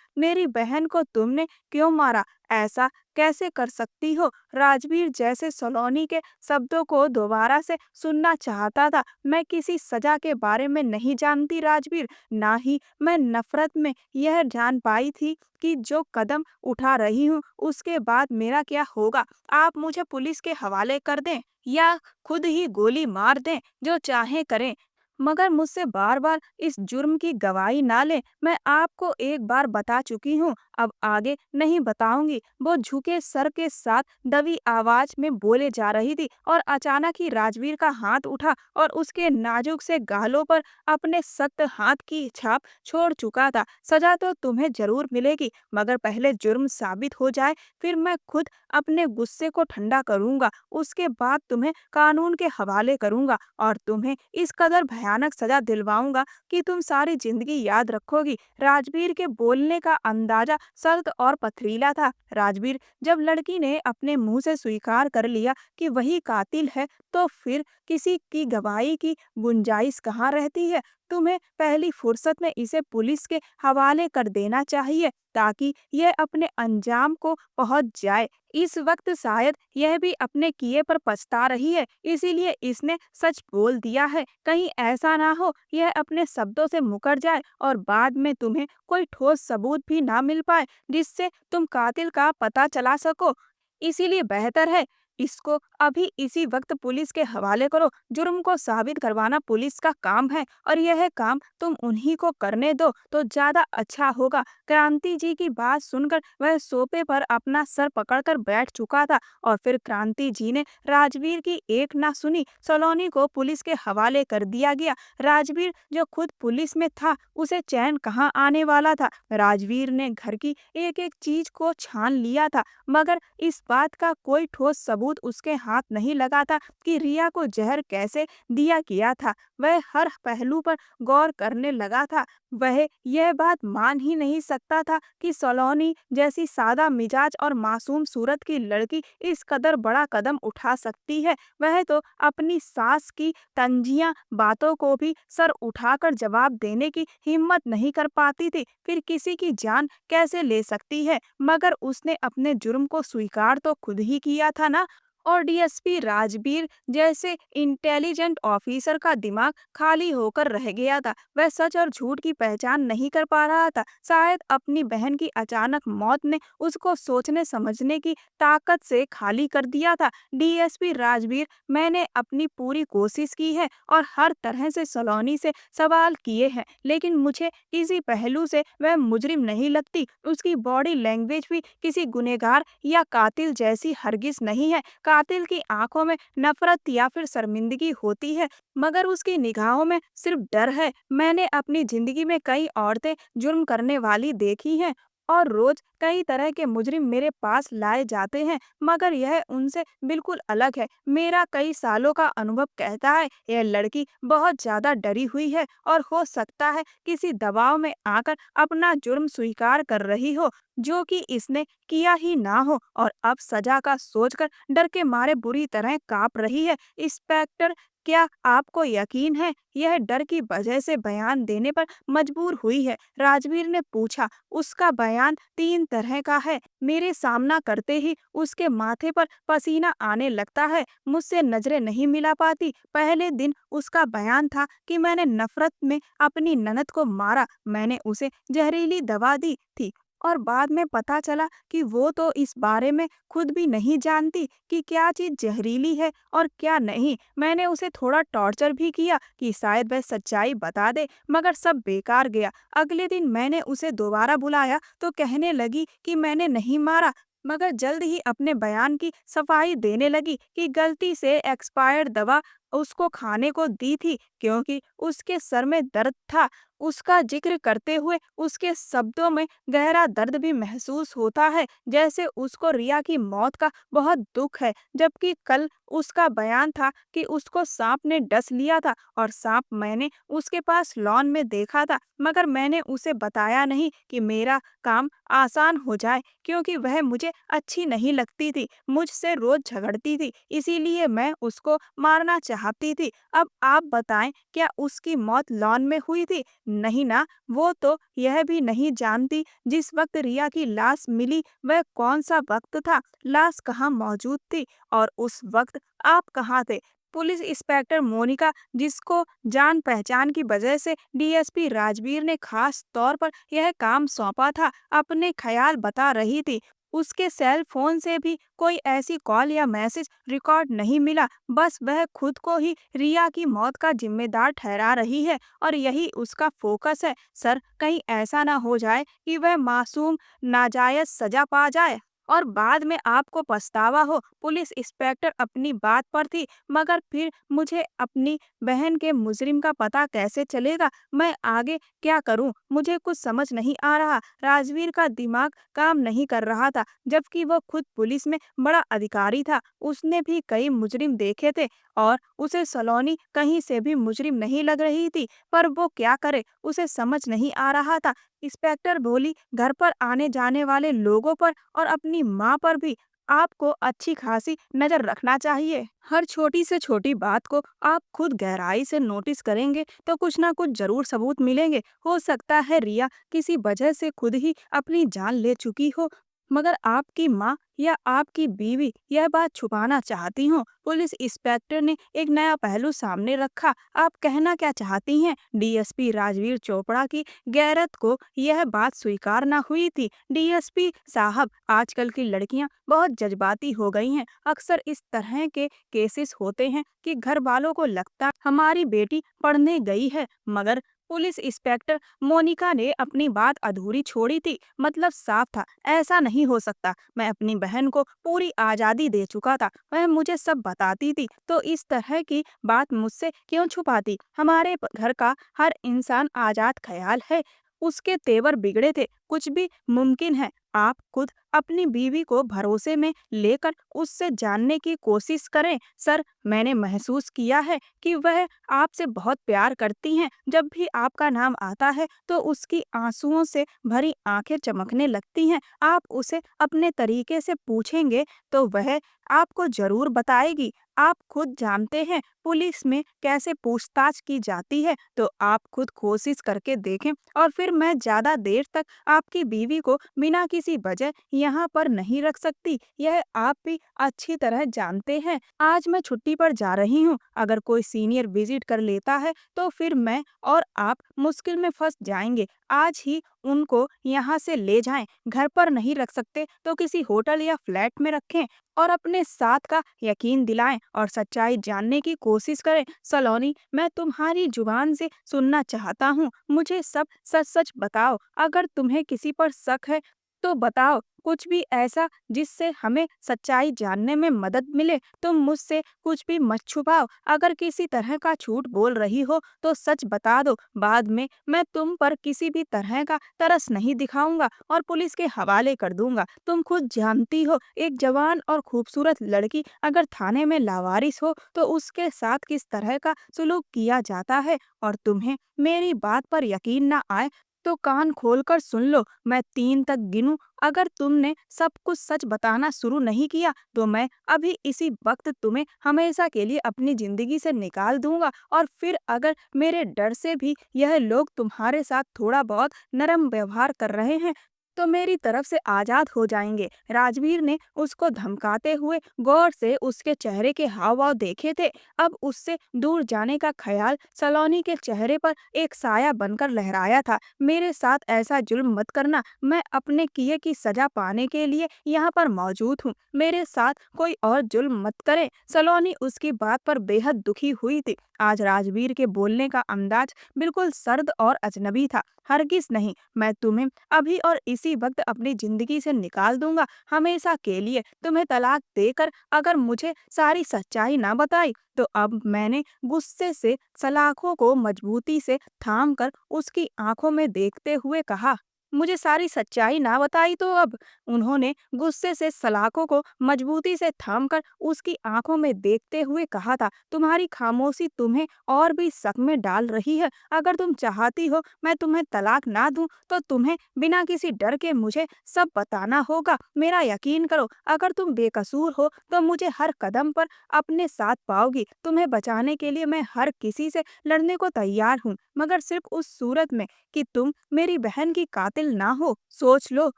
मेरी बहन को तुमने क्यों मारा? ऐसा कैसे कर सकती हो? राजवीर जैसे सलोनी के शब्दों को दोबारा से सुनना चाहता था। मैं किसी सजा के बारे में नहीं जानती राजवीर, ना ही मैं नफरत में यह जान पाई थी कि जो कदम उठा रही हूँ उसके बाद मेरा क्या होगा। आप मुझे पुलिस के हवाले कर दें या खुद ही गोली मार दें, जो चाहे करें, मगर मुझसे बार बार इस जुर्म की गवाही ना लें। मैं आपको एक बार बता चुकी हूँ, अब आगे नहीं बताऊंगी। वो झुके सर के साथ दबी आवाज में बोले जा रही थी और अचानक ही राजवीर का हाथ उठा और उसके नाजुक से गालों पर अपने सख्त हाथ की छाप छोड़ चुका था। सजा तो तुम्हें जरूर मिलेगी, मगर पहले जुर्म साबित हो जाए, फिर मैं खुद अपने गुस्से को ठंडा करूंगा। उसके बाद तुम्हें कानून के हवाले करूंगा और तुम्हें इस कदर भयानक सजा दिलवाऊंगा कि तुम सारी जिंदगी याद रखोगी। राजवीर के बोलने का अंदाजा सख्त और पथरीला था। राजवीर, जब लड़की ने अपने मुंह से स्वीकार कर लिया कि वही कातिल है, तो फिर किसी की गवाही की गुंजाइश कहाँ रहती है? तुम्हें पहली फुर्सत में इसे पुलिस के हवाले कर देना चाहिए, ताकि यह अपने अंजाम को पहुंच जाए। इस वक्त शायद यह भी अपने किए पर पछता रही है, इसीलिए इसने सच बोल दिया है। कहीं ऐसा ना हो यह अपने शब्दों से मुकर जाए और बाद में तुम्हें कोई ठोस सबूत भी ना मिल पाए जिससे तुम कातिल का पता चला सको। इसीलिए बेहतर है इसको अभी इसी वक्त पुलिस के हवाले करो। जुर्म को साबित करवाना पुलिस का काम है और यह काम तुम उन्हीं को करने दो तो ज्यादा अच्छा होगा। क्रांति जी की बात सुनकर वह सोफे पर अपना सर पकड़कर बैठ चुका था और फिर क्रांति जी ने राजवीर की एक ना सुनी। सलोनी को पुलिस के हवाले कर दिया गया। राजवीर जो खुद पुलिस में था, उसे चैन कहाँ आने वाला था। राजवीर ने घर की एक एक चीज को छान लिया था, मगर इस बात का कोई ठोस सबूत उसके हाथ नहीं लगाता कि रिया को जहर कैसे दिया गया था। वह हर पहलू पर गौर करने लगा था। वह यह बात मान ही नहीं सकता था कि सलोनी जैसी सादा मिजाज और मासूम सूरत की लड़की इस कदर बड़ा कदम उठा सकती है। वह तो अपनी सास की तंजिया बातों को भी सर उठाकर जवाब देने की हिम्मत नहीं कर पाती थी, फिर किसी की जान कैसे ले सकती है। मगर उसने अपने जुर्म को स्वीकार तो खुद ही किया था ना। और डीएसपी राजबीर जैसे इंटेलिजेंट ऑफिसर का दिमाग खाली होकर रह गया था। वह सच और झूठ की पहचान नहीं कर पा रहा था। शायद अपनी बहन की अचानक मौत ने उसको सोचने समझने की ताकत से खाली कर दिया था। डीएसपी राजबीर, मैंने अपनी पूरी कोशिश की है और हर तरह से सलोनी से सवाल किए हैं, लेकिन मुझे किसी पहलू से वह मुजरिम नहीं लगती। उसकी बॉडी लैंग्वेज भी किसी गुनहगार या कातिल जैसी हरगिज नहीं है। कातिल की आंखों में नफरत या फिर शर्मिंदगी होती है, मगर उसकी निगाहों में सिर्फ डर है। मैंने अपनी जिंदगी में कई औरतें जुर्म करने वाली देखी हैं और रोज कई तरह के मुजरिम मेरे पास लाए जाते हैं, मगर यह उनसे बिल्कुल अलग है। मेरा कई सालों का अनुभव कहता है यह लड़की बहुत ज्यादा डरी हुई है और हो सकता है किसी दबाव में आकर अपना जुर्म स्वीकार कर रही हो, जो कि इसने किया ही ना हो, और अब सजा का सोचकर डर के मारे बुरी तरह कांप रही है। इंस्पेक्टर, क्या आपको यकीन है यह डर की वजह से बयान देने पर मजबूर हुई है? राजवीर ने पूछा। उसका बयान तीन तरह का है। मेरे सामना करते ही उसके माथे पर पसीना आने लगता है, मुझसे नजरें नहीं मिला पाती। पहले दिन उसका बयान था कि मैंने नफरत में अपनी ननद को मारा, मैंने उसे जहरीली दवा दी थी, और बाद में पता चला कि वो तो इस बारे में खुद भी नहीं जानती कि क्या चीज जहरीली है और क्या नहीं। मैंने उसे थोड़ा टॉर्चर भी किया कि शायद वह सच्चाई बता दे, मगर सब बेकार गया। अगले दिन मैंने उसे दोबारा बुलाया तो कहने लगी कि मैंने नहीं मारा, मगर जल्द ही अपने बयान की सफाई देने लगी कि गलती से एक्सपायर्ड दवा उसको खाने को दी थी क्योंकि उसके सर में दर्द था। उसका जिक्र करते हुए उसके शब्दों में गहरा दर्द भी महसूस होता है, जैसे उसको रिया की मौत का बहुत दुख है। जबकि कल उसका बयान था कि उसको सांप ने डस लिया था और सांप मैंने उसके पास लॉन में देखा था, मगर मैंने उसे बताया नहीं कि मेरा काम आसान हो जाए, क्योंकि वह मुझे अच्छी नहीं लगती थी, मुझसे रोज झगड़ती थी, इसीलिए मैं उसको मारना चाहती थी। अब आप बताएं, क्या उसकी मौत लॉन में हुई थी? नहीं ना। वो तो यह भी नहीं जानती जिस वक्त रिया की लाश मिली वह कौन सा वक्त था, लाश कहाँ मौजूद थी, और उस वक्त आप कहाँ थे? पुलिस इंस्पेक्टर मोनिका, जिसको जान पहचान की वजह से डीएसपी राजवीर ने खास तौर पर यह काम सौंपा था, अपने ख्याल बता रही थी। उसके सेल फोन से भी कोई ऐसी कॉल या मैसेज रिकॉर्ड नहीं मिला। बस वह खुद को ही रिया की मौत का जिम्मेदार ठहरा रही है और यही उसका फोकस है। सर, कहीं ऐसा ना हो जाए कि वह मासूम नाजायज सजा पा जाए और बाद में आपको पछतावा हो। पुलिस इंस्पेक्टर अपनी बात पर थी, मगर फिर मुझे अपनी बहन के मुजरिम का पता कैसे चलेगा? मैं आगे क्या करूं? मुझे कुछ समझ नहीं आ रहा। राजवीर का दिमाग काम नहीं कर रहा था, जबकि वो खुद पुलिस में बड़ा अधिकारी था। उसने भी कई मुजरिम देखे थे और उसे सलोनी कहीं से भी मुजरिम नहीं लग रही थी, पर वो क्या करे, उसे समझ नहीं आ रहा था। इंस्पेक्टर बोली, घर पर आने जाने वाले लोगों पर और अपनी माँ पर भी आपको अच्छी खासी नजर रखना चाहिए। हर छोटी से छोटी बात को आप खुद गहराई से नोटिस करेंगे तो कुछ ना कुछ जरूर सबूत मिलेंगे। हो सकता है रिया किसी वजह से खुद ही अपनी जान ले चुकी हो, मगर आपकी माँ या आपकी बीवी यह बात छुपाना चाहती हो। पुलिस इंस्पेक्टर ने एक नया पहलू सामने रखा। आप कहना क्या चाहती हैं? डीएसपी राजवीर चोपड़ा की गैरत को यह बात स्वीकार न हुई थी। डीएसपी साहब, आजकल की लड़कियां बहुत जज्बाती हो गई हैं। अक्सर इस तरह के केसेस होते हैं कि घर वालों को लगता हमारी बेटी पढ़ने गई है, मगर पुलिस इंस्पेक्टर मोनिका ने अपनी बात अधूरी छोड़ी थी। मतलब साफ था, ऐसा नहीं हो सकता। मैं अपनी बहन को पूरी आजादी दे चुका था, वह मुझे सब बताती थी, तो इस तरह की बात मुझसे क्यों छुपाती? हमारे घर का हर इंसान आजाद ख्याल है। उसके तेवर बिगड़े थे, कुछ भी मुमकिन है। आप खुद अपनी बीवी को भरोसे में लेकर उससे जानने की कोशिश करें। सर, मैंने महसूस किया है कि वह आपसे बहुत प्यार करती हैं। जब भी आपका नाम आता है तो उसकी आंसुओं से भरी आंखें चमकने लगती हैं। आप उसे अपने तरीके से पूछेंगे तो वह आपको जरूर बताएगी। आप खुद जानते हैं पुलिस में कैसे पूछताछ की जाती है, तो आप खुद कोशिश करके देखें। और फिर मैं ज्यादा देर तक आपकी बीवी को बिना किसी वजह यहाँ पर नहीं रख सकती, यह आप भी अच्छी तरह जानते हैं। आज मैं छुट्टी पर जा रही हूँ। अगर कोई सीनियर विजिट कर लेता है तो फिर मैं और आप मुश्किल में फंस जाएंगे। आज ही उनको यहाँ से ले जाएं। घर पर नहीं रख सकते तो किसी होटल या फ्लैट में रखें और अपने साथ का यकीन दिलाएं और सच्चाई जानने की कोशिश करें। सलोनी, मैं तुम्हारी जुबान से सुनना चाहता हूँ। मुझे सब सच सच बताओ। अगर तुम्हें किसी पर शक है तो बताओ, कुछ भी ऐसा जिससे हमें सच्चाई जानने में मदद मिले। तुम मुझसे कुछ भी मत छुपाओ। अगर किसी तरह का झूठ बोल रही हो तो सच बता दो। बाद में मैं तुम पर किसी भी तरह का तरस नहीं दिखाऊंगा और पुलिस के हवाले कर दूंगा। तुम खुद जानती हो, एक जवान और खूबसूरत लड़की अगर थाने में लावारिस हो तो उसके साथ किस तरह का सुलूक किया जाता है। और तुम्हें मेरी बात पर यकीन ना आए तो कान खोलकर सुन लो। मैं 3 तक गिनूं। अगर तुमने सब कुछ सच बताना शुरू नहीं किया तो मैं अभी इसी वक्त तुम्हें हमेशा के लिए अपनी जिंदगी से निकाल दूंगा। और फिर अगर मेरे डर से भी यह लोग तुम्हारे साथ थोड़ा बहुत नरम व्यवहार कर रहे हैं तो मेरी तरफ से आजाद हो जाएंगे। राजवीर ने उसको धमकाते हुए गौर से उसके चेहरे के हाव भाव देखे थे। अब उससे दूर जाने का ख्याल सलोनी के चेहरे पर एक साया बनकर लहराया था। मेरे साथ ऐसा जुल्म मत करना। मैं अपने किए की सजा पाने के लिए यहाँ पर मौजूद हूँ। मेरे साथ कोई और जुल्म मत करे। सलोनी उसकी बात पर बेहद दुखी हुई थी। आज राजवीर के बोलने का अंदाज बिल्कुल सर्द और अजनबी था। हरगिज नहीं, मैं तुम्हें अभी और इसी वक्त अपनी जिंदगी से निकाल दूंगा, हमेशा के लिए। तुम्हें तलाक देकर अगर मुझे सारी सच्चाई ना बताई तो अब मैंने गुस्से से सलाखों को मजबूती से थाम कर उसकी आंखों में देखते हुए कहा, मुझे सारी सच्चाई ना बताई तो अब। उन्होंने गुस्से से सलाखों को मजबूती से थामकर उसकी आंखों में देखते हुए कहा था, तुम्हारी खामोशी तुम्हें और भी शक में डाल रही है। अगर तुम चाहती हो मैं तुम्हें तलाक ना दूं तो तुम्हें बिना किसी डर के मुझे सब बताना होगा। मेरा यकीन करो, अगर तुम बेकसूर हो तो मुझे हर कदम पर अपने साथ पाओगी। तुम्हें बचाने के लिए मैं हर किसी से लड़ने को तैयार हूँ, मगर सिर्फ उस सूरत में कि तुम मेरी बहन की कातिल ना हो। सोच लो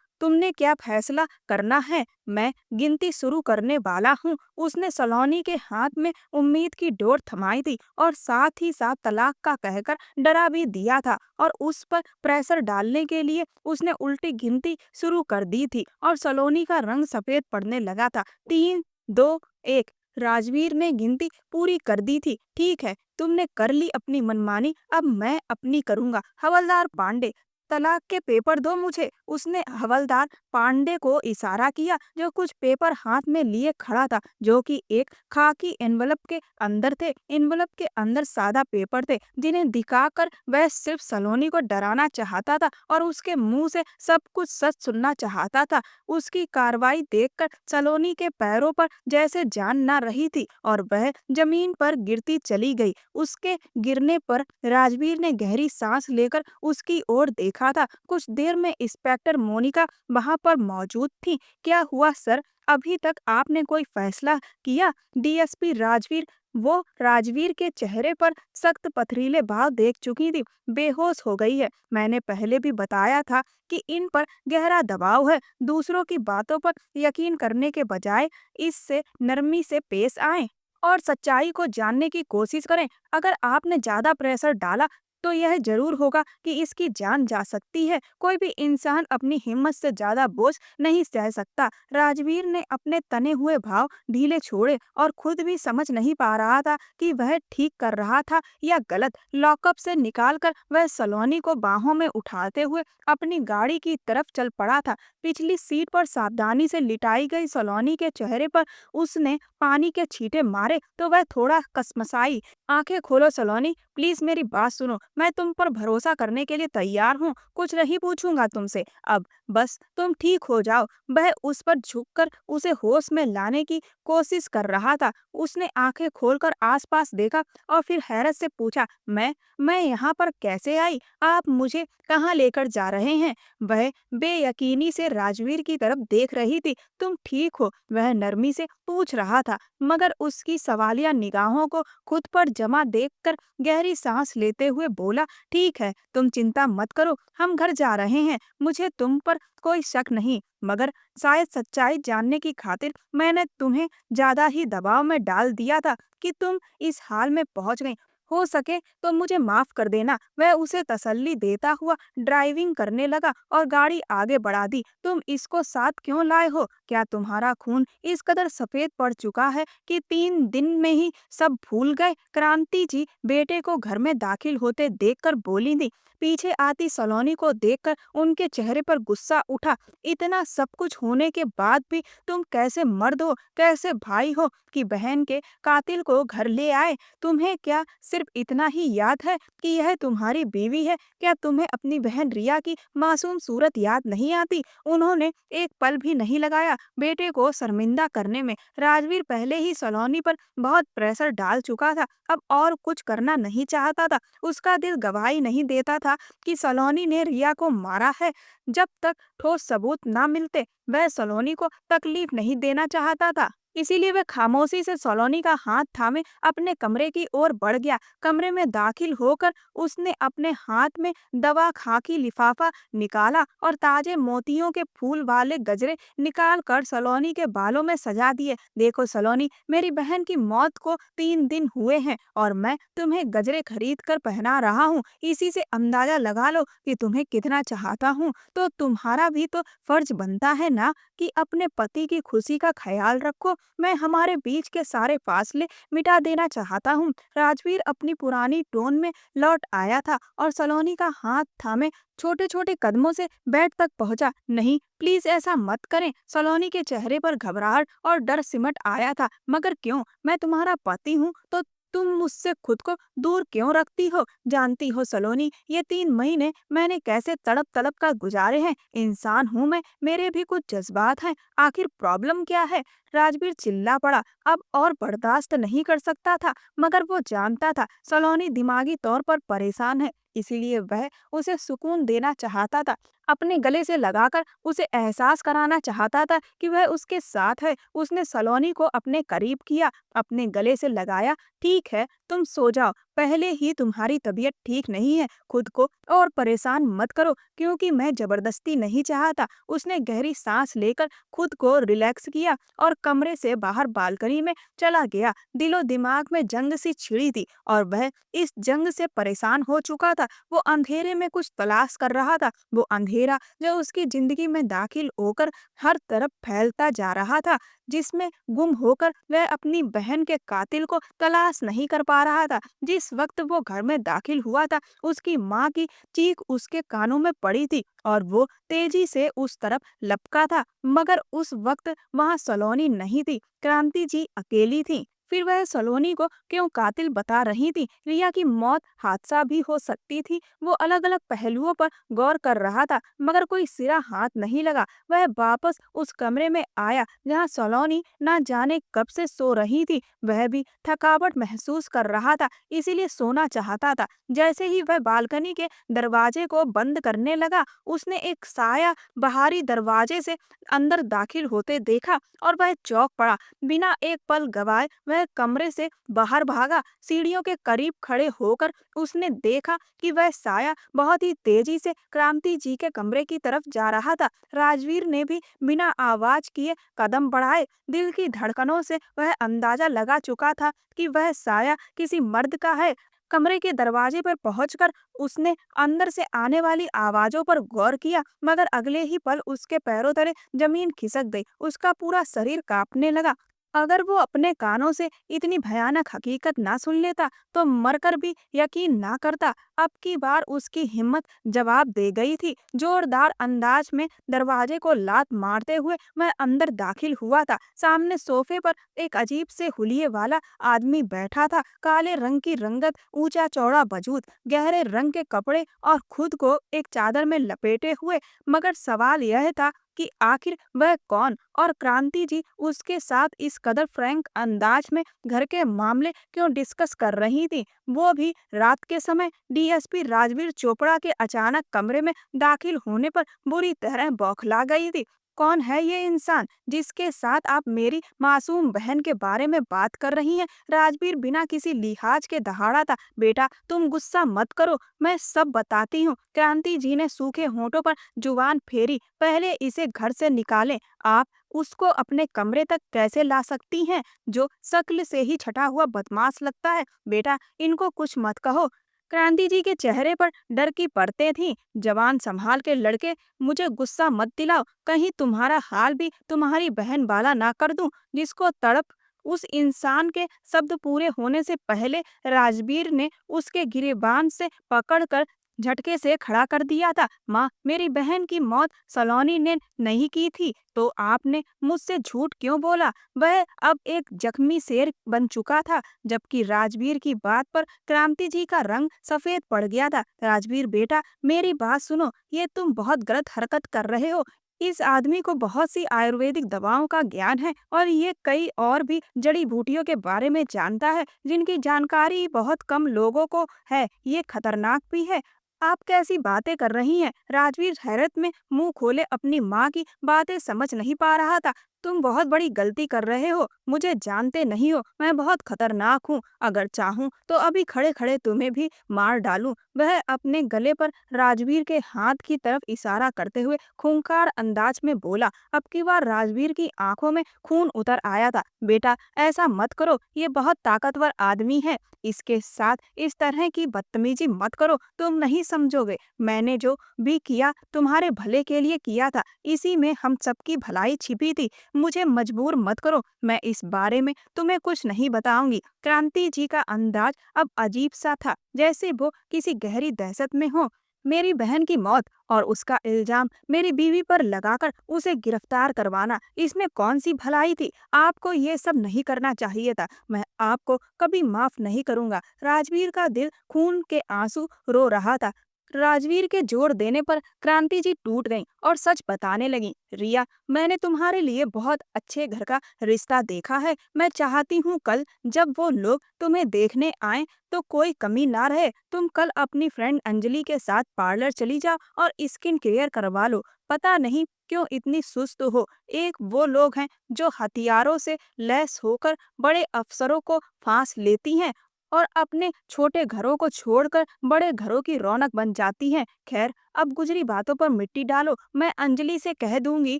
तुमने क्या फैसला करना है। मैं गिनती शुरू करने वाला हूँ। उसने सलोनी के हाथ में उम्मीद की डोर थमाई थी और साथ ही साथ तलाक का कहकर डरा भी दिया था। और उस पर प्रेशर डालने के लिए उसने उल्टी गिनती शुरू कर दी थी और सलोनी का रंग सफेद पड़ने लगा था। 3, 2, 1। राजवीर ने गिनती पूरी कर दी थी। ठीक है, तुमने कर ली अपनी मनमानी, अब मैं अपनी करूंगा। हवलदार पांडे, तलाक के पेपर दो मुझे। उसने हवलदार पांडे को इशारा किया जो कुछ पेपर हाथ में लिए खड़ा था, जो कि एक खाकी एनवलप के अंदर थे। एनवलप के अंदर सादा पेपर थे जिन्हें दिखाकर वह सिर्फ सलोनी को डराना चाहता था और उसके मुंह से सब कुछ सच सुनना चाहता था। उसकी कार्रवाई देखकर सलोनी के पैरों पर जैसे जान न रही थी और वह जमीन पर गिरती चली गई। उसके गिरने पर राजवीर ने गहरी सांस लेकर उसकी ओर देखा था। कुछ देर में इंस्पेक्टर मोनिका वहां पर मौजूद थी। क्या हुआ सर? अभी तक आपने कोई फैसला किया? डीएसपी राजवीर, वो राजवीर के चेहरे पर सख्त पथरीले भाव देख चुकी थी। बेहोश हो गई है। मैंने पहले भी बताया था कि इन पर गहरा दबाव है। दूसरों की बातों पर यकीन करने के बजाय इससे नरमी से पेश आएं और सच्चाई को जानने की कोशिश करें। अगर आपने ज्यादा प्रेशर डाला तो यह जरूर होगा कि इसकी जान जा सकती है। कोई भी इंसान अपनी हिम्मत से ज्यादा बोझ नहीं सह सकता। राजवीर ने अपने तने हुए भाव ढीले छोड़े और खुद भी समझ नहीं पा रहा था कि वह ठीक कर रहा था या गलत। लॉकअप से निकालकर वह सलोनी को बाहों में उठाते हुए अपनी गाड़ी की तरफ चल पड़ा था। पिछली सीट पर सावधानी से लिटाई गई सलोनी के चेहरे पर उसने पानी के छींटे मारे तो वह थोड़ा कसमसाई। आंखें खोलो सलोनी, प्लीज मेरी बात सुनो, मैं तुम पर भरोसा करने के लिए तैयार हूँ, कुछ नहीं पूछूंगा तुमसे अब। बस तुम ठीक हो जाओ। वह उस पर झुककर उसे होश में लाने की कोशिश कर रहा था। उसने आंखें खोलकर आसपास देखा और फिर हैरत से पूछा, मैं यहाँ पर कैसे आई? आप मुझे कहाँ लेकर जा रहे हैं? वह बेयकीनी से राजवीर की तरफ देख रही थी। तुम ठीक हो? वह नरमी से पूछ रहा था, मगर उसकी सवालिया निगाहों को खुद पर जमा देखकर गहरी सांस लेते हुए बोला, ठीक है, तुम चिंता मत करो, हम घर जा रहे हैं। मुझे तुम पर कोई शक नहीं, मगर शायद सच्चाई जानने की खातिर मैंने तुम्हें ज्यादा ही दबाव में डाल दिया था कि तुम इस हाल में पहुंच गई। हो सके तो मुझे माफ कर देना। वह उसे तसल्ली देता हुआ ड्राइविंग करने लगा और गाड़ी आगे बढ़ा दी। तुम इसको साथ क्यों लाए हो? क्या तुम्हारा खून इस कदर सफेद पड़ चुका है कि 3 दिन में ही सब भूल गए? क्रांति जी बेटे को घर में दाखिल होते देखकर बोली थी। पीछे आती सलोनी को देखकर उनके चेहरे पर गुस्सा उठा। इतना सब कुछ होने के बाद भी तुम कैसे मर्द हो, कैसे भाई हो कि बहन के कातिल को घर ले आए? तुम्हें क्या सिर्फ इतना ही याद है कि यह तुम्हारी बीवी है? क्या तुम्हें अपनी बहन रिया की मासूम सूरत याद नहीं आती? उन्होंने एक पल भी नहीं लगाया बेटे को शर्मिंदा करने में। राजवीर पहले ही सलोनी पर बहुत प्रेशर डाल चुका था, अब और कुछ करना नहीं चाहता था। उसका दिल गवाही नहीं देता था कि सलोनी ने रिया को मारा है। जब तक ठोस सबूत ना मिलते वह सलोनी को तकलीफ नहीं देना चाहता था। इसीलिए वह खामोशी से सलोनी का हाथ थामे अपने कमरे की ओर बढ़ गया। कमरे में दाखिल होकर उसने अपने हाथ में दवा खाकी लिफाफा निकाला और ताजे मोतियों के फूल वाले गजरे निकाल कर सलोनी के बालों में सजा दिए। देखो सलोनी, मेरी बहन की मौत को 3 दिन हुए हैं और मैं तुम्हें गजरे खरीद कर पहना रहा हूँ। इसी से अंदाजा लगा लो कि तुम्हें कितना चाहता हूँ। तो तुम्हारा भी तो फर्ज बनता है ना कि अपने पति की खुशी का ख्याल रखो। मैं हमारे बीच के सारे फासले मिटा देना चाहता हूँ। राजवीर अपनी पुरानी टोन में लौट आया था और सलोनी का हाथ थामे छोटे छोटे कदमों से बेड तक पहुंचा। नहीं, प्लीज ऐसा मत करें। सलोनी के चेहरे पर घबराहट और डर सिमट आया था। मगर क्यों? मैं तुम्हारा पति हूँ तो तुम मुझसे खुद को दूर क्यों रखती हो? जानती हो सलोनी, ये 3 महीने मैंने कैसे तड़प तड़प कर गुजारे हैं। इंसान हूँ मैं, मेरे भी कुछ जज्बात हैं। आखिर प्रॉब्लम क्या है? राजवीर चिल्ला पड़ा। अब और बर्दाश्त नहीं कर सकता था, मगर वो जानता था सलोनी दिमागी तौर पर परेशान है। इसीलिए वह उसे सुकून देना चाहता था, अपने गले से लगाकर उसे एहसास कराना चाहता था कि वह उसके साथ है। उसने सलोनी को अपने करीब किया, अपने गले से लगाया। ठीक है, तुम सो जाओ, पहले ही तुम्हारी तबीयत ठीक नहीं है। खुद को और परेशान मत करो, क्योंकि मैं जबरदस्ती नहीं चाहता। उसने गहरी सांस लेकर खुद को रिलैक्स किया और कमरे से बाहर बालकनी में चला गया। दिलो दिमाग में जंग सी छिड़ी थी और वह इस जंग से परेशान हो चुका था। वो अंधेरे में कुछ तलाश कर रहा था, वो अंधेरा जो उसकी जिंदगी में दाखिल होकर हर तरफ फैलता जा रहा था, जिसमें गुम होकर वह अपनी बहन के कातिल को तलाश नहीं कर पा रहा था। जिस वक्त वो घर में दाखिल हुआ था, उसकी माँ की चीख उसके कानों में पड़ी थी और वो तेजी से उस तरफ लपका था। मगर उस वक्त वहाँ सलोनी नहीं थी, क्रांति जी अकेली थी। फिर वह सलोनी को क्यों कातिल बता रही थी? रिया की मौत हादसा भी हो सकती थी। वो अलग अलग पहलुओं पर गौर कर रहा था, मगर कोई सिरा हाथ नहीं लगा। वह वापस उस कमरे में आया जहाँ सलोनी ना जाने कब से सो रही थी। वह भी थकावट महसूस कर रहा था, इसीलिए सोना चाहता था। जैसे ही वह बालकनी के दरवाजे को बंद करने लगा, उसने एक साया बाहरी दरवाजे से अंदर दाखिल होते देखा और वह चौंक पड़ा। बिना एक पल गवाए वह कमरे से बाहर भागा। सीढ़ियों के करीब खड़े होकर उसने देखा कि वह साया बहुत ही तेजी से क्रांति जी के कमरे की तरफ जा रहा था। राजवीर ने भी बिना आवाज किए कदम बढ़ाए। दिल की धड़कनों से वह अंदाजा लगा चुका था कि वह साया किसी मर्द का है। कमरे के दरवाजे पर पहुंचकर उसने अंदर से आने वाली आवाजों पर गौर किया, मगर अगले ही पल उसके पैरों तले जमीन खिसक गई। उसका पूरा शरीर कांपने लगा। अगर वो अपने कानों से इतनी भयानक हकीकत ना सुन लेता तो मरकर भी यकीन ना करता। अब की बार उसकी हिम्मत जवाब दे गई थी। जोरदार अंदाज में दरवाजे को लात मारते हुए वह अंदर दाखिल हुआ था। सामने सोफे पर एक अजीब से हुलिये वाला आदमी बैठा था। काले रंग की रंगत, ऊंचा चौड़ा वजूद, गहरे रंग के कपड़े और खुद को एक चादर में लपेटे हुए। मगर सवाल यह था कि आखिर वह कौन, और क्रांति जी उसके साथ इस कदर फ्रैंक अंदाज में घर के मामले क्यों डिस्कस कर रही थी, वो भी रात के समय। डीएसपी राजवीर चोपड़ा के अचानक कमरे में दाखिल होने पर बुरी तरह बौखला गई थी। कौन है ये इंसान जिसके साथ आप मेरी मासूम बहन के बारे में बात कर रही हैं? राजवीर बिना किसी लिहाज के दहाड़ा था। बेटा तुम गुस्सा मत करो, मैं सब बताती हूँ। क्रांति जी ने सूखे होठों पर जुबान फेरी। पहले इसे घर से निकालें। आप उसको अपने कमरे तक कैसे ला सकती हैं? जो शक्ल से ही छटा हुआ बदमाश लगता है। बेटा इनको कुछ मत कहो। क्रांति जी के चेहरे पर डर की परतें थीं। जवान संभाल के लड़के, मुझे गुस्सा मत दिलाओ, कहीं तुम्हारा हाल भी तुम्हारी बहन वाला ना कर दूं। जिसको तड़प उस इंसान के शब्द पूरे होने से पहले राजवीर ने उसके गिरेबान से पकड़कर झटके से खड़ा कर दिया था। माँ, मेरी बहन की मौत सलोनी ने नहीं की थी, तो आपने मुझसे झूठ क्यों बोला? वह अब एक जख्मी शेर बन चुका था। जबकि राजवीर की बात पर क्रांति जी का रंग सफेद पड़ गया था। राजवीर बेटा मेरी बात सुनो, ये तुम बहुत गलत हरकत कर रहे हो। इस आदमी को बहुत सी आयुर्वेदिक दवाओं का ज्ञान है और ये कई और भी जड़ी बूटियों के बारे में जानता है जिनकी जानकारी बहुत कम लोगों को है। ये खतरनाक भी है। आप कैसी बातें कर रही हैं? राजवीर हैरत में मुंह खोले अपनी माँ की बातें समझ नहीं पा रहा था। तुम बहुत बड़ी गलती कर रहे हो। मुझे जानते नहीं हो, मैं बहुत खतरनाक हूँ। अगर चाहूँ तो अभी खड़े खड़े तुम्हें भी मार डालूं। वह अपने गले पर राजवीर के हाथ की तरफ इशारा करते हुए खूंखार अंदाज में बोला। अब की बार राजवीर की आंखों में खून उतर आया था। बेटा ऐसा मत करो, ये बहुत ताकतवर आदमी है। इसके साथ इस तरह की बदतमीजी मत करो, तुम नहीं समझोगे। मैंने जो भी किया तुम्हारे भले के लिए किया था, इसी में हम सबकी भलाई छिपी थी। मुझे मजबूर मत करो, मैं इस बारे में तुम्हें कुछ नहीं बताऊंगी। क्रांति जी का अंदाज अब अजीब सा था, जैसे वो किसी गहरी दहशत में हो। मेरी बहन की मौत और उसका इल्जाम मेरी बीवी पर लगाकर उसे गिरफ्तार करवाना, इसमें कौन सी भलाई थी? आपको ये सब नहीं करना चाहिए था। मैं आपको कभी माफ नहीं करूंगा। राजवीर का दिल खून के आंसू रो रहा था। राजवीर के जोर देने पर क्रांति जी टूट गईं और सच बताने लगी। रिया, मैंने तुम्हारे लिए बहुत अच्छे घर का रिश्ता देखा है। मैं चाहती हूँ कल जब वो लोग तुम्हें देखने आए तो कोई कमी ना रहे। तुम कल अपनी फ्रेंड अंजलि के साथ पार्लर चली जाओ और स्किन केयर करवा लो। पता नहीं क्यों इतनी सुस्त हो। एक वो लोग हैं जो हथियारों से लैस होकर बड़े अफसरों को फांस लेती हैं और अपने छोटे घरों को छोड़कर बड़े घरों की रौनक बन जाती हैं। खैर अब गुजरी बातों पर मिट्टी डालो। मैं अंजलि से कह दूंगी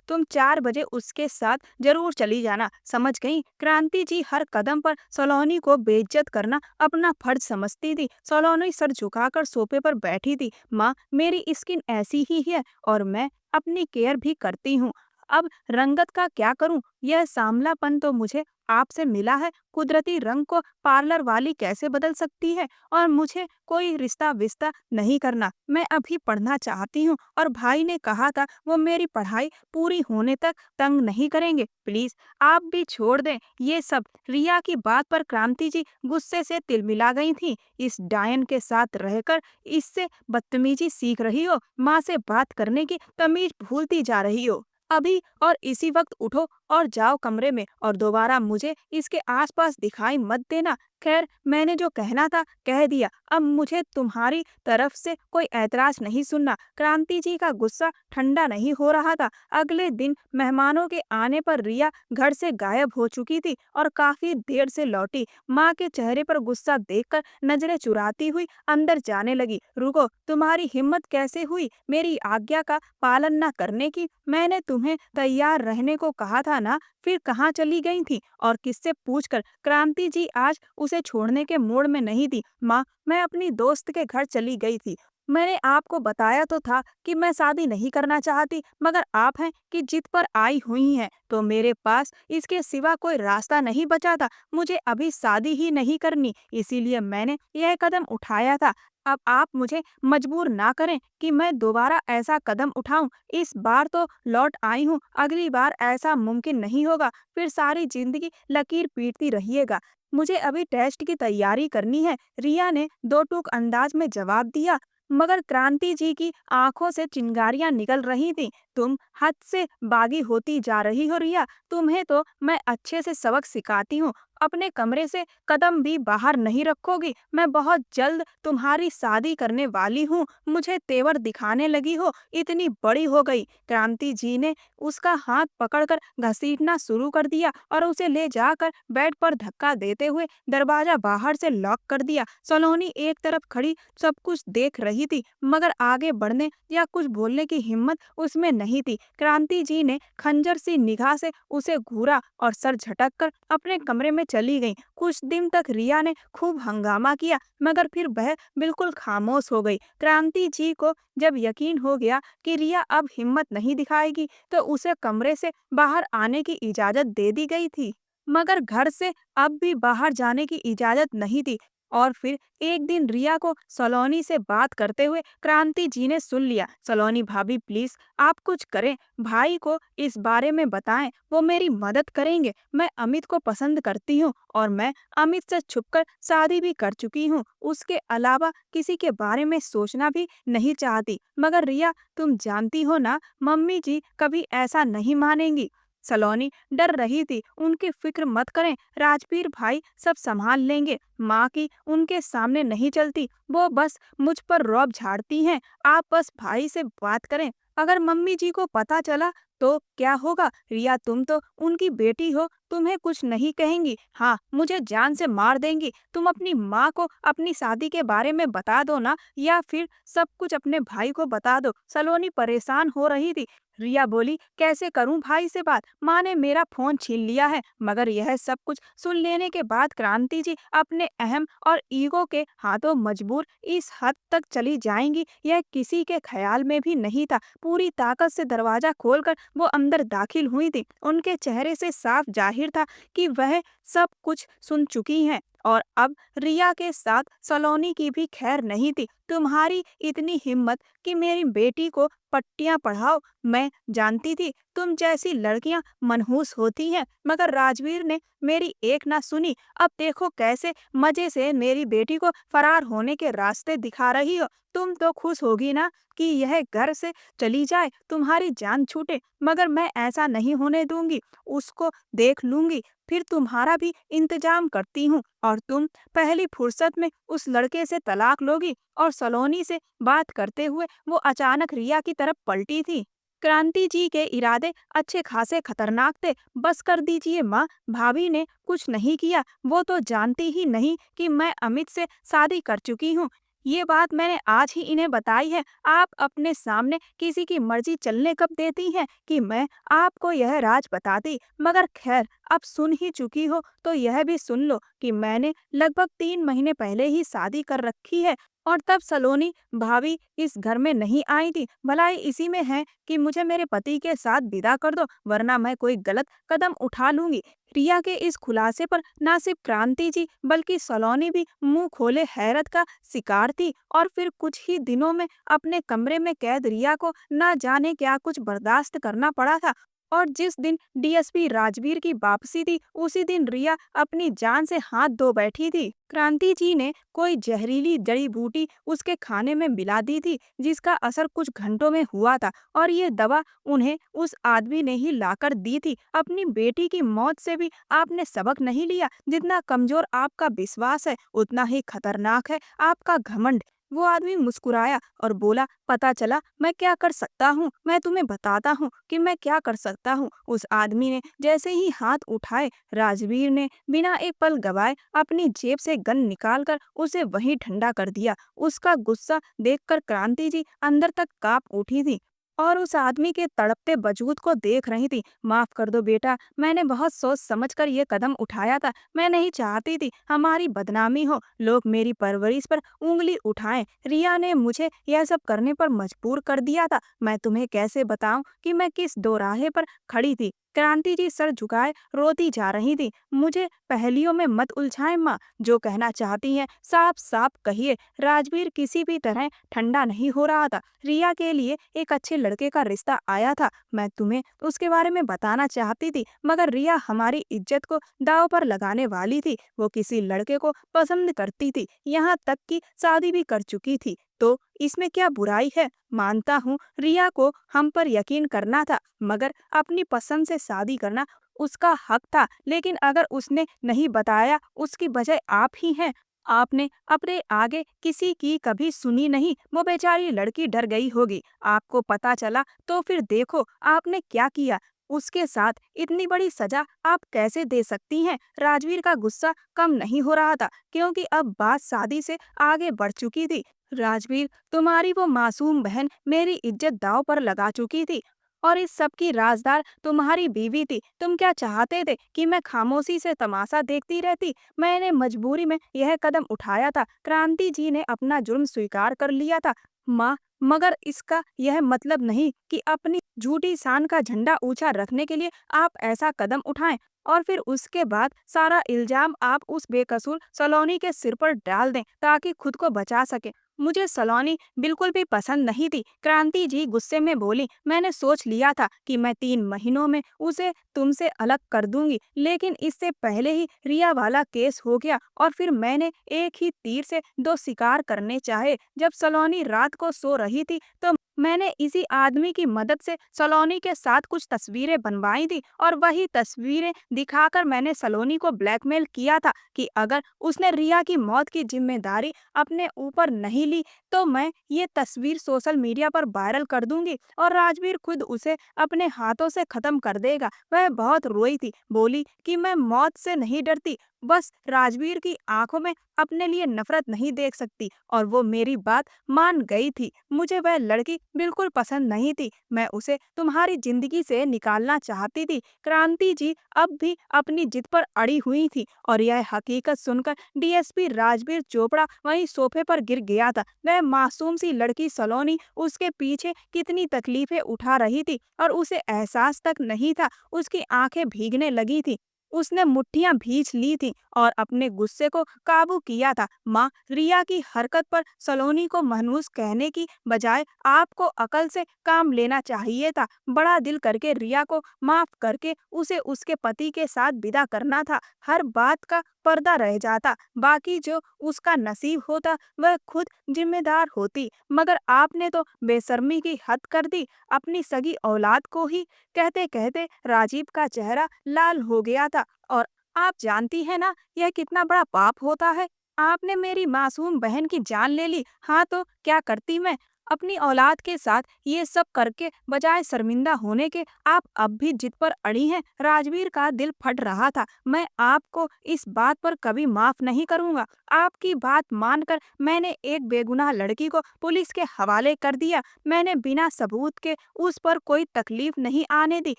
तुम 4 बजे उसके साथ जरूर चली जाना, समझ गई? क्रांति जी हर कदम पर सलोनी को बेइज्जत करना अपना फर्ज समझती थी। सलोनी सर झुकाकर सोफे पर बैठी थी। माँ, मेरी स्किन ऐसी ही है और मैं अपनी केयर भी करती हूँ। अब रंगत का क्या करूं? यह सांवलापन तो मुझे आपसे मिला है। कुदरती रंग को पार्लर वाली कैसे बदल सकती है? और मुझे कोई रिश्ता विस्ता नहीं करना। मैं अभी पढ़ना चाहती हूँ और भाई ने कहा था वो मेरी पढ़ाई पूरी होने तक तंग नहीं करेंगे। प्लीज आप भी छोड़ दें ये सब। रिया की बात पर क्रांति जी गुस्से से तिलमिला गई थी। इस डायन के साथ रहकर इससे बदतमीजी सीख रही हो, माँ से बात करने की तमीज भूलती जा रही हो। अभी और इसी वक्त उठो और जाओ कमरे में और दोबारा मुझे इसके आसपास दिखाई मत देना। खैर मैंने जो कहना था कह दिया। अब मुझे तुम्हारी तरफ से कोई ऐतराज नहीं सुनना। क्रांति जी का गुस्सा ठंडा नहीं हो रहा था। अगले दिन मेहमानों के आने पर रिया घर से गायब हो चुकी थी और काफी देर से लौटी। माँ के चेहरे पर गुस्सा देखकर नजरें चुराती हुई अंदर जाने लगी। रुको, तुम्हारी हिम्मत कैसे हुई मेरी आज्ञा का पालन न करने की? मैंने तुम्हें तैयार रहने को कहा था ना? फिर कहाँ चली गई थी और किससे पूछकर? क्रांति जी आज उसे छोड़ने के मूड में नहीं थी। माँ, मैं अपनी दोस्त के घर चली गई थी। मैंने आपको बताया तो था कि मैं शादी नहीं करना चाहती, मगर आप हैं कि जिद पर आई हुई हैं, तो मेरे पास इसके सिवा कोई रास्ता नहीं बचा था। मुझे अभी शादी ही नहीं करनी, इसीलिए मैंने यह कदम उठाया था। अब आप मुझे मजबूर ना करें कि मैं दोबारा ऐसा कदम उठाऊं। इस बार तो लौट आई हूँ, अगली बार ऐसा मुमकिन नहीं होगा। फिर सारी जिंदगी लकीर पीटती रहिएगा। मुझे अभी टेस्ट की तैयारी करनी है, रिया ने दो टूक अंदाज में जवाब दिया। मगर क्रांति जी की आंखों से चिंगारियां निकल रही थीं। तुम हद से बागी होती जा रही हो रिया। तुम्हें तो मैं अच्छे से सबक सिखाती हूँ। अपने कमरे से कदम भी बाहर नहीं रखोगी। मैं बहुत जल्द तुम्हारी शादी करने वाली हूँ। मुझे तेवर दिखाने लगी हो, इतनी बड़ी हो गई। क्रांति जी ने उसका हाथ पकड़कर घसीटना शुरू कर दिया और उसे ले जाकर बेड पर धक्का देते हुए दरवाजा बाहर से लॉक कर दिया। सलोनी एक तरफ खड़ी सब कुछ देख रही थी, मगर आगे बढ़ने या कुछ बोलने की हिम्मत उसमें नहीं थी। क्रांति जी ने खंजर सी निगाह से उसे घूरा और सर झटक कर अपने कमरे में चली गईं। कुछ दिन तक रिया ने खूब हंगामा किया, मगर फिर वह बिल्कुल खामोश हो गई। क्रांति जी को जब यकीन हो गया कि रिया अब हिम्मत नहीं दिखाएगी, तो उसे कमरे से बाहर आने की इजाजत दे दी गई थी। मगर घर से अब भी बाहर जाने की इजाजत नहीं थी। और फिर एक दिन रिया को सलोनी से बात करते हुए क्रांति जी ने सुन लिया। सलोनी भाभी, प्लीज आप कुछ करें, भाई को इस बारे में बताएं, वो मेरी मदद करेंगे। मैं अमित को पसंद करती हूँ और मैं अमित से छुपकर शादी भी कर चुकी हूँ। उसके अलावा किसी के बारे में सोचना भी नहीं चाहती। मगर रिया, तुम जानती हो ना, मम्मी जी कभी ऐसा नहीं मानेंगी। सलोनी डर रही थी। उनकी फिक्र मत करें, राजवीर भाई सब संभाल लेंगे। माँ की उनके सामने नहीं चलती, वो बस मुझ पर रौब झाड़ती हैं। आप बस भाई से बात करें। अगर मम्मी जी को पता चला तो क्या होगा? रिया, तुम तो उनकी बेटी हो, तुम्हें कुछ नहीं कहेंगी। हाँ, मुझे जान से मार देंगी। तुम अपनी माँ को अपनी शादी के बारे में बता दो ना, या फिर सब कुछ अपने भाई को बता दो। सलोनी परेशान हो रही थी। रिया बोली, कैसे करूं भाई से बात? माँ ने मेरा फोन छीन लिया है। मगर यह सब कुछ सुन लेने के बाद क्रांति जी अपने अहम और ईगो के हाथों मजबूर इस हद तक चली जाएंगी, यह किसी के ख्याल में भी नहीं था। पूरी ताकत से दरवाजा खोलकर वो अंदर दाखिल हुई थी। उनके चेहरे से साफ जाहिर था कि वह सब कुछ सुन चुकी हैं और अब रिया के साथ सलोनी की भी खैर नहीं थी। तुम्हारी इतनी हिम्मत कि मेरी बेटी को पट्टियां पढ़ाओ। मैं जानती थी तुम जैसी लड़कियां मनहूस होती हैं, मगर राजवीर ने मेरी एक ना सुनी। अब देखो कैसे मजे से मेरी बेटी को फरार होने के रास्ते दिखा रही हो। तुम तो खुश होगी ना कि यह घर से चली जाए, तुम्हारी जान छूटे, मगर मैं ऐसा नहीं होने दूंगी। उसको देख लूंगी, फिर तुम्हारा भी इंतजाम करती हूँ और तुम पहली फुर्सत में उस लड़के से तलाक लोगी। और सलोनी से बात करते हुए वो अचानक रिया की तरफ पलटी थी। क्रांति जी के इरादे अच्छे खासे खतरनाक थे। बस कर दीजिए माँ, भाभी ने कुछ नहीं किया। वो तो जानती ही नहीं कि मैं अमित से शादी कर चुकी हूँ। ये बात मैंने आज ही इन्हें बताई है। आप अपने सामने किसी की मर्जी चलने कब देती हैं कि मैं आपको यह राज बताती। मगर खैर, अब सुन ही चुकी हो तो यह भी सुन लो कि मैंने लगभग 3 महीने पहले ही शादी कर रखी है। और तब सलोनी भाभी इस घर में नहीं आई थी। भलाई इसी में है कि मुझे मेरे पति के साथ विदा कर दो, वरना मैं कोई गलत कदम उठा लूंगी। रिया के इस खुलासे पर ना सिर्फ क्रांति जी बल्कि सलोनी भी मुंह खोले हैरत का शिकार थी। और फिर कुछ ही दिनों में अपने कमरे में कैद रिया को ना जाने क्या कुछ बर्दाश्त करना पड़ा था। और जिस दिन डीएसपी राजवीर की वापसी थी, उसी दिन रिया अपनी जान से हाथ धो बैठी थी। क्रांति जी ने कोई जहरीली जड़ी बूटी उसके खाने में मिला दी थी, जिसका असर कुछ घंटों में हुआ था। और ये दवा उन्हें उस आदमी ने ही लाकर दी थी। अपनी बेटी की मौत से भी आपने सबक नहीं लिया। जितना कमजोर आपका विश्वास है, उतना ही खतरनाक है आपका घमंड। वो आदमी मुस्कुराया और बोला, पता चला मैं क्या कर सकता हूँ। मैं तुम्हें बताता हूँ कि मैं क्या कर सकता हूँ। उस आदमी ने जैसे ही हाथ उठाए, राजवीर ने बिना एक पल गवाए अपनी जेब से गन निकालकर उसे वहीं ठंडा कर दिया। उसका गुस्सा देखकर क्रांति जी अंदर तक कांप उठी थी। और उस आदमी के तड़पते वजूद को देख रही थी। माफ कर दो बेटा, मैंने बहुत सोच समझ कर ये कदम उठाया था। मैं नहीं चाहती थी हमारी बदनामी हो, लोग मेरी परवरिश पर उंगली उठाएं। रिया ने मुझे यह सब करने पर मजबूर कर दिया था। मैं तुम्हें कैसे बताऊं कि मैं किस दोराहे पर खड़ी थी। क्रांति जी सर झुकाए रोती जा रही थी। मुझे पहेलियों में मत उलझाएं माँ, जो कहना चाहती हैं साफ साफ कहिए। राजवीर किसी भी तरह ठंडा नहीं हो रहा था। रिया के लिए एक अच्छे लड़के का रिश्ता आया था। मैं तुम्हें उसके बारे में बताना चाहती थी, मगर रिया हमारी इज्जत को दांव पर लगाने वाली थी। वो किसी लड़के को पसंद करती थी, यहाँ तक कि शादी भी कर चुकी थी। तो इसमें क्या बुराई है? मानता हूँ रिया को हम पर यकीन करना था, मगर अपनी पसंद से शादी करना उसका हक था। लेकिन अगर उसने नहीं बताया, उसकी वजह आप ही हैं। आपने अपने आगे किसी की कभी सुनी नहीं। वो बेचारी लड़की डर गई होगी। आपको पता चला तो फिर देखो आपने क्या किया। उसके साथ इतनी बड़ी सजा आप कैसे दे सकती हैं? राजवीर का गुस्सा कम नहीं हो रहा था, क्योंकि अब बात शादी से आगे बढ़ चुकी थी। राजवीर, तुम्हारी वो मासूम बहन मेरी इज्जत दांव पर लगा चुकी थी, और इस सब की राजदार तुम्हारी बीवी थी। तुम क्या चाहते थे कि मैं खामोशी से तमाशा देखती रहती? मैंने मजबूरी में यह कदम उठाया था। क्रांति जी ने अपना जुर्म स्वीकार कर लिया था माँ, मगर इसका यह मतलब नहीं कि अपनी झूठी शान का झंडा ऊंचा रखने के लिए आप ऐसा कदम उठाएं और फिर उसके बाद सारा इल्जाम आप उस बेकसूर सलोनी के सिर पर डाल दें ताकि खुद को बचा सके। मुझे सलोनी बिल्कुल भी पसंद नहीं थी। क्रांति जी गुस्से में बोली, मैंने सोच लिया था कि मैं 3 महीनों में उसे तुमसे अलग कर दूंगी, लेकिन इससे पहले ही रिया वाला केस हो गया और फिर मैंने एक ही तीर से दो शिकार करने चाहे। जब सलोनी रात को सो रही थी तो मैंने इसी आदमी की मदद से सलोनी के साथ कुछ तस्वीरें बनवाई थी, और वही तस्वीरें दिखाकर मैंने सलोनी को ब्लैकमेल किया था कि अगर उसने रिया की मौत की जिम्मेदारी अपने ऊपर नहीं ली तो मैं ये तस्वीर सोशल मीडिया पर वायरल कर दूंगी और राजवीर खुद उसे अपने हाथों से खत्म कर देगा। वह बहुत रोई थी, बोली कि मैं मौत से नहीं डरती, बस राजवीर की आंखों में अपने लिए नफरत नहीं देख सकती, और वो मेरी बात मान गई थी। मुझे वह लड़की बिल्कुल पसंद नहीं थी। मैं उसे तुम्हारी जिंदगी से निकालना चाहती थी। क्रांति जी अब भी अपनी जिद पर अड़ी हुई थी, और यह हकीकत सुनकर डीएसपी राजवीर चोपड़ा वहीं सोफे पर गिर गया था। वह मासूम सी लड़की सलोनी उसके पीछे कितनी तकलीफें उठा रही थी और उसे एहसास तक नहीं था। उसकी आंखें भीगने लगी थी, उसने मुट्ठियां भींच ली थी और अपने गुस्से को काबू किया था। माँ, रिया की हरकत पर सलोनी को मनहूस कहने की बजाय आपको अकल से काम लेना चाहिए था। बड़ा दिल करके रिया को माफ करके उसे उसके पति के साथ विदा करना था। हर बात का पर्दा रह जाता, बाकी जो उसका नसीब होता वह खुद जिम्मेदार होती। मगर आपने तो बेशर्मी की हद कर दी, अपनी सगी औलाद को ही। कहते कहते राजीव का चेहरा लाल हो गया था। और आप जानती है ना यह कितना बड़ा पाप होता है? आपने मेरी मासूम बहन की जान ले ली। हाँ तो क्या करती मैं? अपनी औलाद के साथ ये सब करके बजाय शर्मिंदा होने के आप अब भी जिद पर अड़ी हैं। राजवीर का दिल फट रहा था। मैं आपको इस बात पर कभी माफ नहीं करूंगा। आपकी बात मानकर मैंने एक बेगुनाह लड़की को पुलिस के हवाले कर दिया। मैंने बिना सबूत के उस पर कोई तकलीफ नहीं आने दी,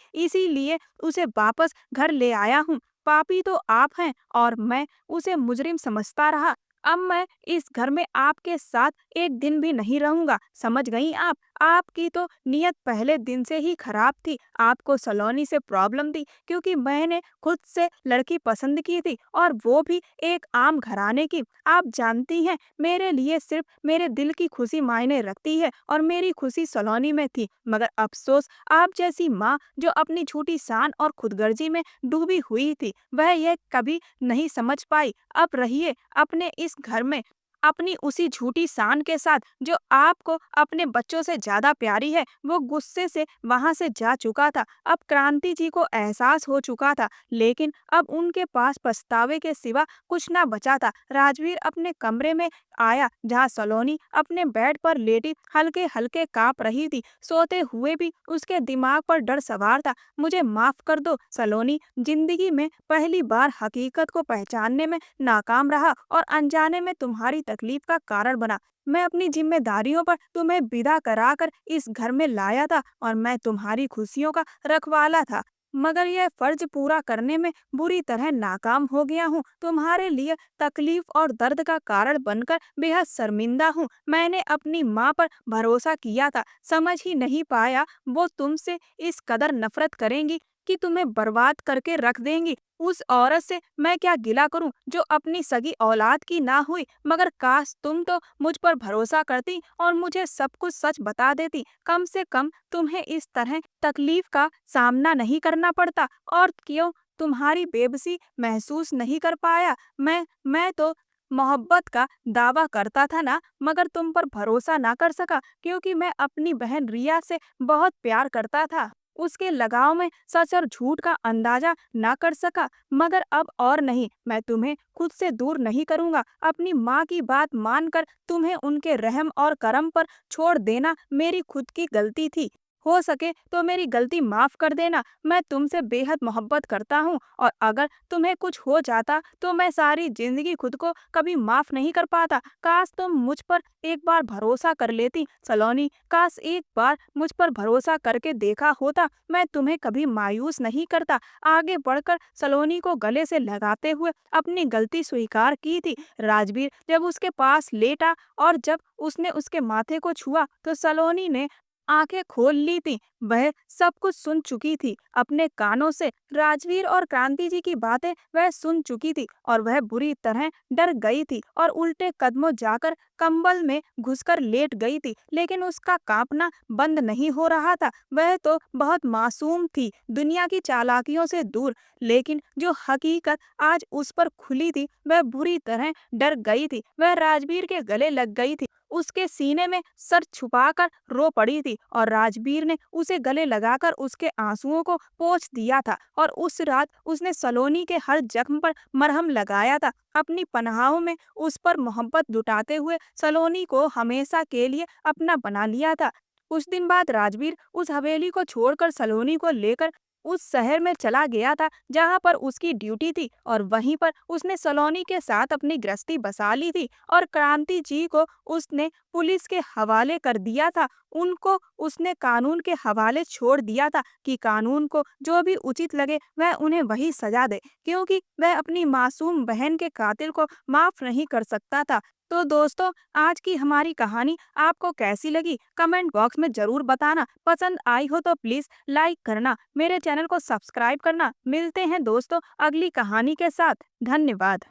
इसीलिए उसे वापस घर ले आया हूँ। पापी तो आप हैं और मैं उसे मुजरिम समझता रहा। अब मैं इस घर में आपके साथ एक दिन भी नहीं रहूंगा, समझ गई आप? आपकी तो नीयत पहले दिन से ही खराब थी। आपको सलोनी से प्रॉब्लम थी क्योंकि मैंने खुद से लड़की पसंद की थी, और वो भी एक आम घराने की। आप जानती हैं मेरे लिए सिर्फ मेरे दिल की खुशी मायने रखती है, और मेरी खुशी सलोनी में थी। मगर अफसोस आप जैसी माँ जो अपनी झूठी शान और खुदगर्जी में डूबी हुई थी, वह यह कभी नहीं समझ पाई। अब रहिए अपने इस घर में अपनी उसी झूठी शान के साथ जो आपको अपने बच्चों से ज्यादा प्यारी है। वो गुस्से से वहां से जा चुका था। अब क्रांति जी को एहसास हो चुका था, लेकिन अब उनके पास पछतावे के सिवा कुछ ना बचा था। राजवीर अपने कमरे में आया जहाँ सलोनी अपने बेड पर लेटी हल्के हल्के कांप रही थी। सोते हुए भी उसके दिमाग पर डर सवार था। मुझे माफ कर दो सलोनी, जिंदगी में पहली बार हकीकत को पहचानने में नाकाम रहा और अनजाने में तुम्हारी तकलीफ का कारण बना। मैं अपनी जिम्मेदारियों पर तुम्हें विदा कराकर इस घर में लाया था और मैं तुम्हारी खुशियों का रखवाला था। मगर यह फर्ज पूरा करने में बुरी तरह नाकाम हो गया हूँ। तुम्हारे लिए तकलीफ और दर्द का कारण बनकर बेहद शर्मिंदा हूँ। मैंने अपनी माँ पर भरोसा किया था, समझ ही नहीं पाया वो तुमसे इस कदर नफरत करेंगी कि तुम्हें बर्बाद करके रख देंगी। उस औरत से मैं क्या गिला करूं जो अपनी सगी औलाद की ना हुई। मगर काश तुम तो मुझ पर भरोसा करती और मुझे सब कुछ सच बता देती। कम से कम तुम्हें इस तरह तकलीफ का सामना नहीं करना पड़ता। और क्यों तुम्हारी बेबसी महसूस नहीं कर पाया? मैं तो मोहब्बत का दावा करता था ना, मगर तुम पर भरोसा ना कर सका क्योंकि मैं अपनी बहन रिया से बहुत प्यार करता था। उसके लगाव में सच और झूठ का अंदाजा ना कर सका। मगर अब और नहीं, मैं तुम्हें खुद से दूर नहीं करूंगा। अपनी माँ की बात मानकर तुम्हें उनके रहम और करम पर छोड़ देना मेरी खुद की गलती थी। हो सके तो मेरी गलती माफ कर देना। मैं तुमसे बेहद मोहब्बत करता हूँ और अगर तुम्हें कुछ हो जाता तो मैं सारी जिंदगी खुद को कभी माफ नहीं कर पाता। काश तुम मुझ पर एक बार भरोसा कर लेती सलोनी। काश एक बार मुझ पर भरोसा करके देखा होता। मैं तुम्हें कभी मायूस नहीं करता। आगे बढ़कर सलोनी को गले से लगाते हुए अपनी गलती स्वीकार की थी। राजवीर जब उसके पास लेटा और जब उसने उसके माथे को छुआ तो सलोनी ने आंखें खोल ली थी। वह सब कुछ सुन चुकी थी अपने कानों से। राजवीर और क्रांति जी की बातें वह सुन चुकी थी और वह बुरी तरह डर गई थी और उल्टे कदमों जाकर कंबल में घुसकर लेट गई थी। लेकिन उसका कांपना बंद नहीं हो रहा था। वह तो बहुत मासूम थी, दुनिया की चालाकियों से दूर। लेकिन जो हकीकत आज उस पर खुली थी वह बुरी तरह डर गई थी। वह राजवीर के गले लग गई थी, उसके सीने में सर छुपाकर रो पड़ी थी और राजवीर ने उसे गले लगाकर उसके आंसुओं को पोंछ दिया था। और उस रात उसने सलोनी के हर जख्म पर मरहम लगाया था, अपनी पनाहों में उस पर मोहब्बत लुटाते हुए सलोनी को हमेशा के लिए अपना बना लिया था। कुछ दिन बाद राजवीर उस हवेली को छोड़कर सलोनी को लेकर उस शहर में चला गया था जहां पर उसकी ड्यूटी थी और वहीं पर उसने सलोनी के साथ अपनी गृहस्थी बसा ली थी और क्रांति जी को उसने पुलिस के हवाले कर दिया था। उनको उसने कानून के हवाले छोड़ दिया था कि कानून को जो भी उचित लगे वह उन्हें वही सजा दे, क्योंकि वह अपनी मासूम बहन के कातिल को माफ नहीं कर सकता था। तो दोस्तों, आज की हमारी कहानी आपको कैसी लगी कमेंट बॉक्स में जरूर बताना। पसंद आई हो तो प्लीज लाइक करना, मेरे चैनल को सब्सक्राइब करना। मिलते हैं दोस्तों अगली कहानी के साथ। धन्यवाद।